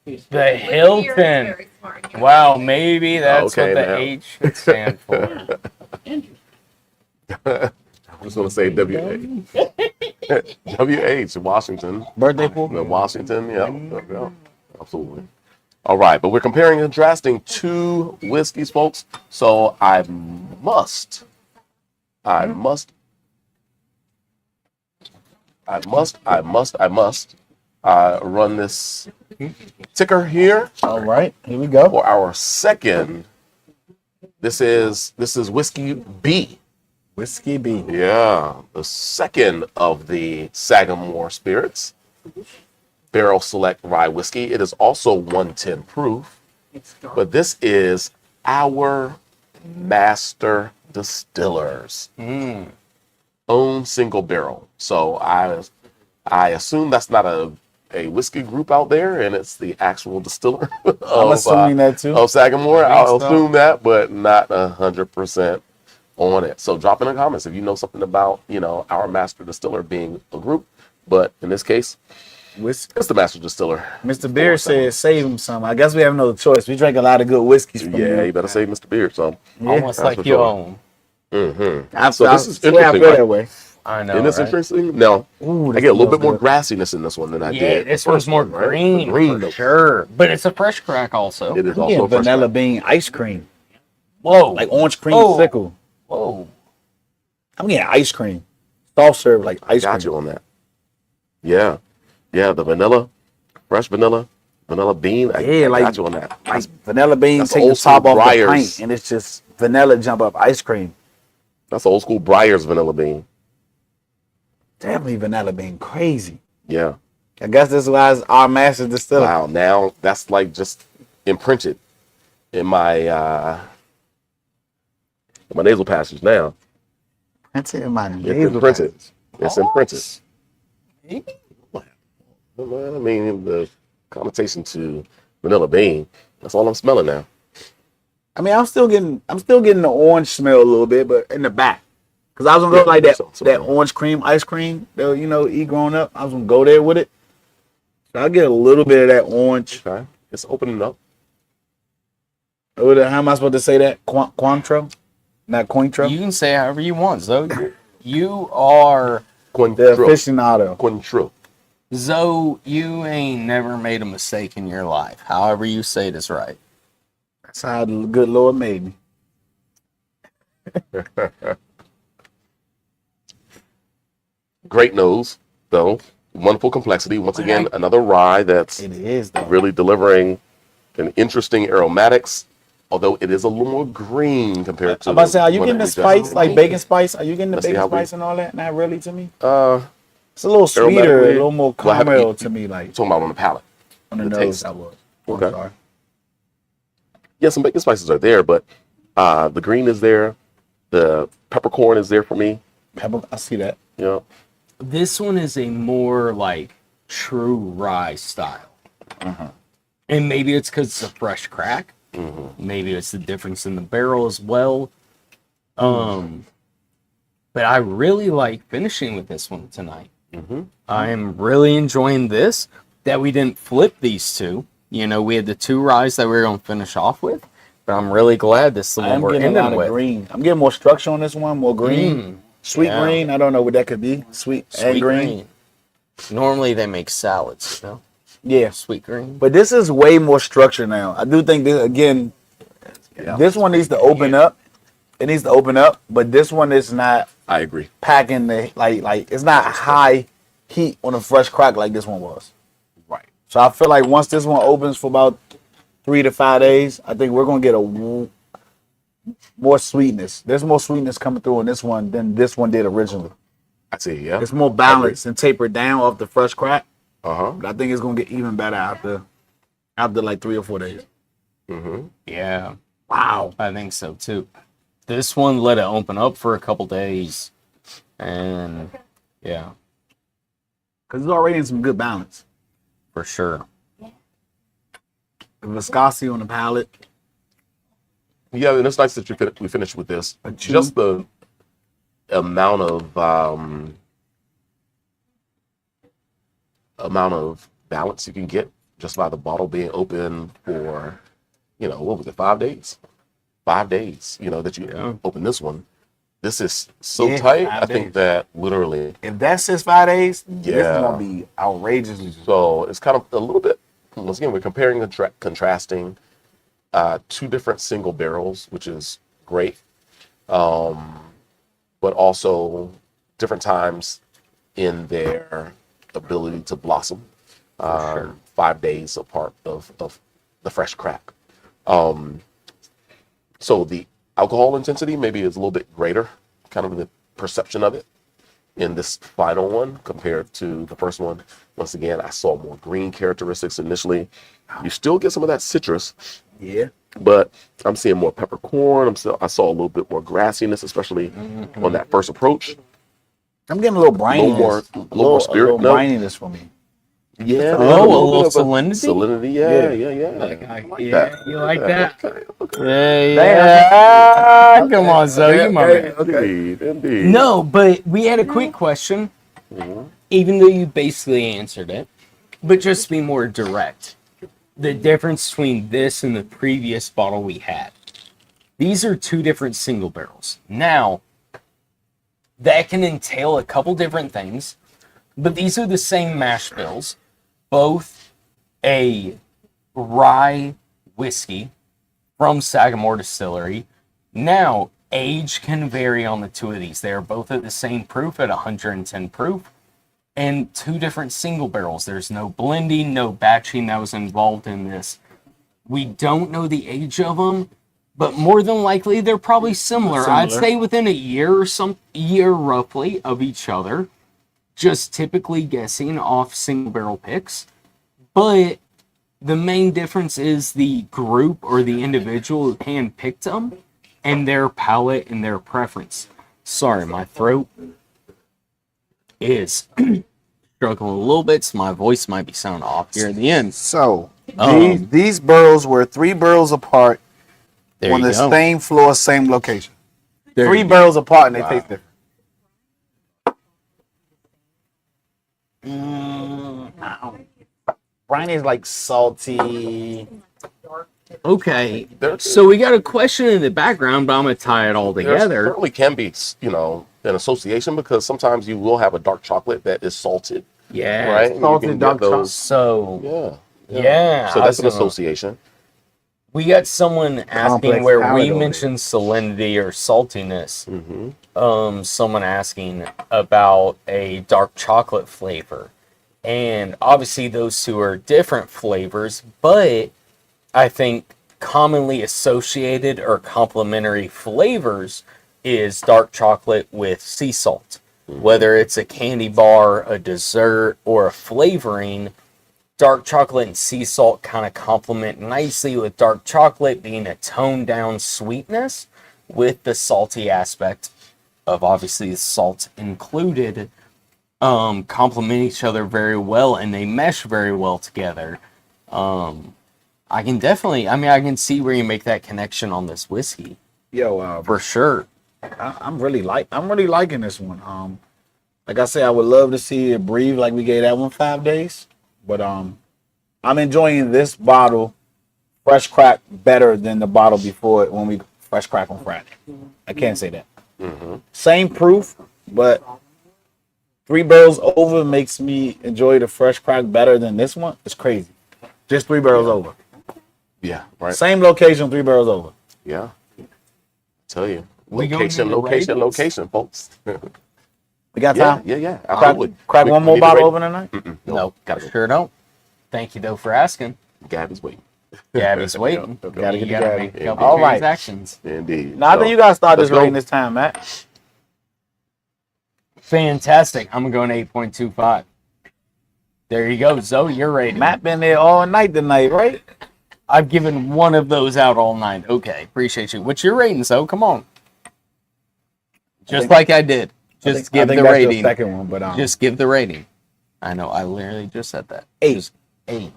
The You're Hilton. very smart. Wow, maybe that's Okay, what the now. H should stand for. I just want to say WH Washington. Birthday pool. Washington, yeah, absolutely. All right, but we're comparing and contrasting 2 whiskeys, folks. So I must run this ticker here All right, here we go. for our second. This is whiskey B. Whiskey B. Yeah, the second of the Sagamore spirits, Barrel Select Rye Whiskey. It is also 110 proof, but this is our master distillers own single barrel. So I assume that's not a whiskey group out there, and it's the actual distiller. I'm assuming that too. Of Sagamore. I think I'll so. assume that, but not 100% on it. So drop in the comments if you know something about, our master distiller being a group. But in this case, it's the master distiller. Mr. Beer says save him some. I guess we have no choice. We drank a lot of good whiskeys from Yeah, you better save Mr. Beard some. Almost That's like for your sure. own. So this is I interesting, feel right? that way. I know. Isn't this right? interesting? Now, Ooh, I get a little bit more good. grassiness in this one than I Yeah, did. this the one's first more one, right? green, The green for note. sure. But it's a fresh crack also. It is I'm also getting a fresh vanilla crack. bean ice cream. Whoa. like orange cream Oh. sickle. Whoa. I'm getting ice cream, soft serve like ice Got cream. you on that. Yeah. Yeah, the vanilla, fresh vanilla bean. I Like got you on that. like vanilla bean, that's take the old school top off the Breyers. pint, and it's just vanilla jump up ice cream. That's old school Breyers vanilla bean. Definitely vanilla bean, crazy. Yeah. I guess this is why it's our master distiller. Wow. Now that's like just imprinted in my nasal passage now. That's it in my It's nasal imprinted. passage. It's imprinted. Maybe. I mean, the connotation to vanilla bean. That's all I'm smelling now. I mean, I'm still getting the orange smell a little bit, but in the back, because I was gonna go like that so orange cream ice cream that eat growing up. I was gonna go there with it, so I get a little bit of that orange. Okay. It's opening up. How am I supposed to say that? Cointreau, not Cointreau. You can say however you want, Zoe. You are The Cointreau. aficionado. Cointreau. Zoe. You ain't never made a mistake in your life. However you say it is right. That's how the good Lord made me. Great nose, though. Wonderful complexity. Once again, another rye that's It is though. really delivering an interesting aromatics, although it is a little more green compared to. I'm about to say, are you one getting that the we just- spice, like bacon spice? Are you getting the Let's see bacon how we- spice and all that? Not really to me. It's It's a little sweeter, a aromatically, little more well, have- caramel you- to me, like talking about on the palate. on the the nose. taste. I was. Okay. I'm sorry. Yeah, some bacon spices are there, but the green is there. The peppercorn is there for me. Pepper, I see that. You know, This one is a more like true rye style. And maybe it's because it's a fresh crack. Maybe it's the difference in the barrel as well. But I really like finishing with this one tonight. I am really enjoying this, that we didn't flip these two. You know, we had the two ryes that we were going to finish off with. But I'm really glad this is the I one am we're getting a lot ending of with. green. I'm getting more structure on this one, more green. Sweet yeah. green. I don't know what that could be. Sweet and Sweet green. Normally they make salads, you know? Yeah. Sweet green. But this is way more structure now. I do think this again. This one needs to open up. It needs to open up, but this one is not I agree. packing the like it's not high heat on a fresh crack like this one was. Right. So I feel like once this one opens for about 3 to 5 days, I think we're gonna get more sweetness. There's more sweetness coming through in this one than this one did originally. I see. Yeah. It's more balanced and tapered down off the fresh crack. Uh-huh. But I think it's gonna get even better after like 3 or 4 days. Yeah, Wow. I think so too. This one let it open up for a couple days. And yeah, Because it's already in some good balance. for sure. The viscosity on the palate. Yeah, and it's nice that we finished with this. Just the amount of balance you can get just by the bottle being open for, what was it, 5 days? 5 days, that you open this one. This is so Yeah, tight. 5 I think days. that literally, If that's just 5 days, this is Yeah. gonna be outrageously. so it's kind of a little bit, once again, we're comparing and contrasting two different single barrels, which is great. But also different times in their ability to blossom. 5 days apart of the fresh crack. So the alcohol intensity maybe is a little bit greater, kind of the perception of it in this final one compared to the first one. Once again, I saw more green characteristics initially. You still get some of that citrus, Yeah. but I'm seeing more peppercorn. I saw a little bit more grassiness, especially on that first approach. I'm getting a little brininess. A little more spirit A little note. brininess for me. Yeah. Oh, a little bit of salinity? Salinity, yeah. You like that? Okay. Yeah. Come on, Zoe, you my man. Indeed. No, but we had a quick question, even though you basically answered it, but just to be more direct. The difference between this and the previous bottle we had. These are two different single barrels. Now, that can entail a couple different things, but these are the same mash bills, both a rye whiskey from Sagamore Distillery, Now, age can vary on the two of these. They are both at the same proof at 110 proof, and two different single barrels. There's no blending, no batching that was involved in this. We don't know the age of them, but more than likely they're probably similar. I'd say within a year or some year roughly of each other. Just typically guessing off single barrel picks. But the main difference is the group or the individual who hand-picked them and their palate and their preference. Sorry, my throat is struggling a little bit, so my voice might be sounding off here at the end. So, these barrels were 3 barrels apart on the same floor, same location. 3 barrels apart, and they taste different. Briny is like salty. Okay, so we got a question in the background, but I'm going to tie it all together. There certainly can be, an association, because sometimes you will have a dark chocolate that is salted. Yeah, right. Salted dark chocolate. So yeah. So that's an association. We got someone asking Complex where we palate mentioned salinity or saltiness. Mm-hmm. Someone asking about a dark chocolate flavor. And obviously those two are different flavors, but I think commonly associated or complementary flavors is dark chocolate with sea salt. Whether it's a candy bar, a dessert, or a flavoring, dark chocolate and sea salt kind of complement nicely, with dark chocolate being a toned down sweetness with the salty aspect of obviously the salt included, complement each other very well, and they mesh very well together. I can see where you make that connection on this whiskey. Yo, For sure. I'm really liking this one. Like I say, I would love to see it breathe like we gave that one 5 days. But I'm enjoying this bottle, fresh crack, better than the bottle before it when we fresh crack on Friday. I can't say that. Mm-hmm. Same proof, but 3 barrels over makes me enjoy the fresh crack better than this one. It's crazy. Just 3 barrels over. Yeah, right. Same location, 3 barrels over. Yeah. I tell you. We going Location, into location, ratings? location, folks. We got time? Yeah. Absolutely. Crack We one more need to bottle rate- open tonight? Nope, sure don't. Thank you though for asking. Gabby's waiting. Gabby's waiting. Gotta get You the gotta Gabby. make a couple All right. transactions. Indeed. No, I think you gotta start this let's go. rating this time, Matt. Fantastic. I'm going 8.25. There you go, Zoe. You're rating. Matt been there all night tonight, right? I've given one of those out all night. Okay, appreciate you. What's your rating, Zoe? Come on. Just like I did. Just give the that's rating. the second one, but Just give the rating. I know. I literally just said that. 8. Just 8.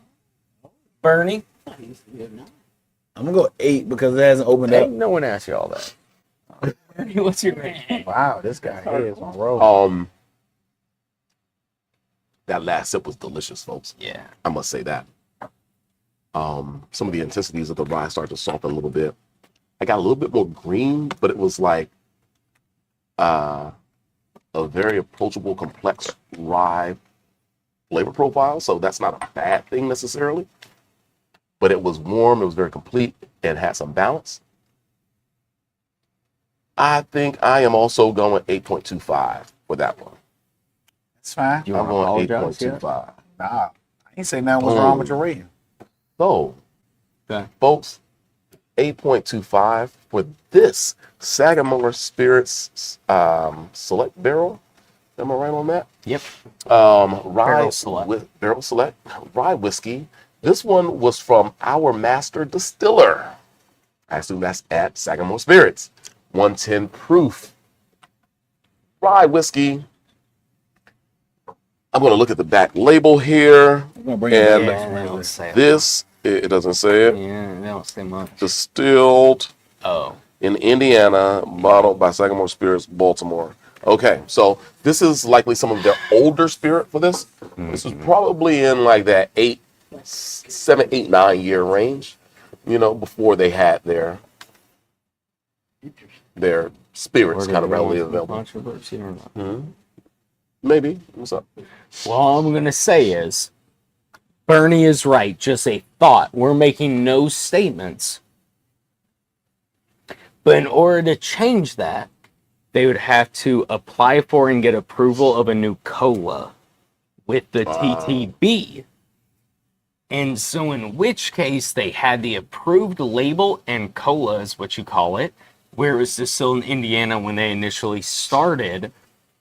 Burnie? I'm gonna go 8 because it hasn't opened Hey, up. no one asked you all that. Burnie, what's your rating? Wow, this guy here is on roll. That last sip was delicious, folks. Yeah. I must say that. Some of the intensities of the rye started to soften a little bit. I got a little bit more green, but it was like a very approachable, complex rye flavor profile. So that's not a bad thing necessarily. But it was warm, it was very complete, and had some balance. I think I am also going 8.25 for that one. It's fine. You I'm want to going apologize yet? 8.25. Nah, I ain't say nothing was wrong with your rating. So, Okay. folks, 8.25 for this Sagamore Spirits Select Barrel. Am I right on that? Yep. Rye Barrel Select. with Barrel Select rye whiskey. This one was from our master distiller. I assume that's at Sagamore Spirits. 110 proof rye whiskey. I'm going to look at the back label here. I'm gonna bring And it Yeah, back. they don't say it. This, it doesn't say it. Yeah, they don't say much. Distilled Oh. in Indiana, bottled by Sagamore Spirits, Baltimore. Okay, so this is likely some of their older spirit for this. This is probably in like that 7, 8, 9 year range, before they had their spirits kind of readily available. Controversy or not? Maybe. What's up? Well, all I'm going to say is Bernie is right. Just a thought. We're making no statements. But in order to change that, they would have to apply for and get approval of a new cola with the TTB. And so in which case they had the approved label and cola is what you call it, where it was distilled in Indiana when they initially started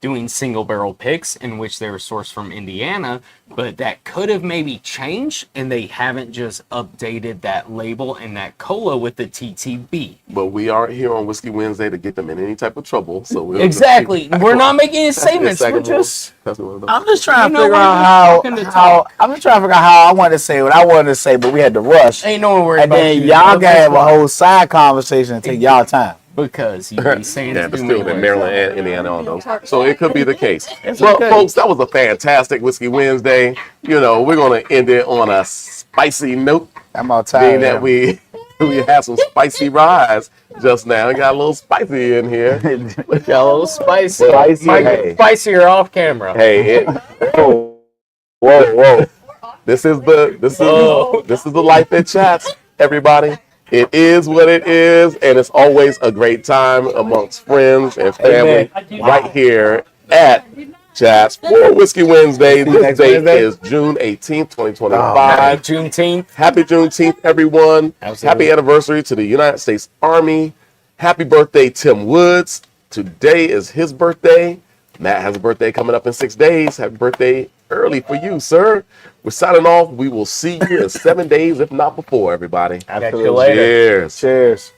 doing single barrel picks, in which they were sourced from Indiana, but that could have maybe changed, and they haven't just updated that label and that cola with the TTB. But we aren't here on Whiskey Wednesday to get them in any type of trouble. So we'll Exactly. We're not making any statements. We're just. I'm just trying to You know, figure we're out talking to how I'm just trying to figure out how I wanted to say what I wanted to say, but we had to rush. Ain't no one worried And about then you. y'all can have a whole side conversation and take y'all time. Because you be saying Yeah, it's but too still many in words. Maryland and Indiana on those. So it could be the case. It's Well, okay. folks, that was a fantastic Whiskey Wednesday. You know, we're going to end it on a spicy note, I'm all being tired. that we had some spicy rides just now. We got a little spicy in here. Got a little spicy. Spicy, Mike, hey. spicier off camera. Hey, whoa. This is the life that chats, everybody. It is what it is, and it's always a great time amongst friends and family right here at Chats for Whiskey Wednesday. This Next date Wednesday? is June 18th, 2025. Happy Juneteenth. Happy Juneteenth, everyone. Absolutely. Happy anniversary to the United States Army. Happy birthday, Tim Woods. Today is his birthday. Matt has a birthday coming up in 6 days. Happy birthday early for you, sir. We're signing off. We will see you in 7 days, if not before, everybody. Catch you later. Cheers. Cheers.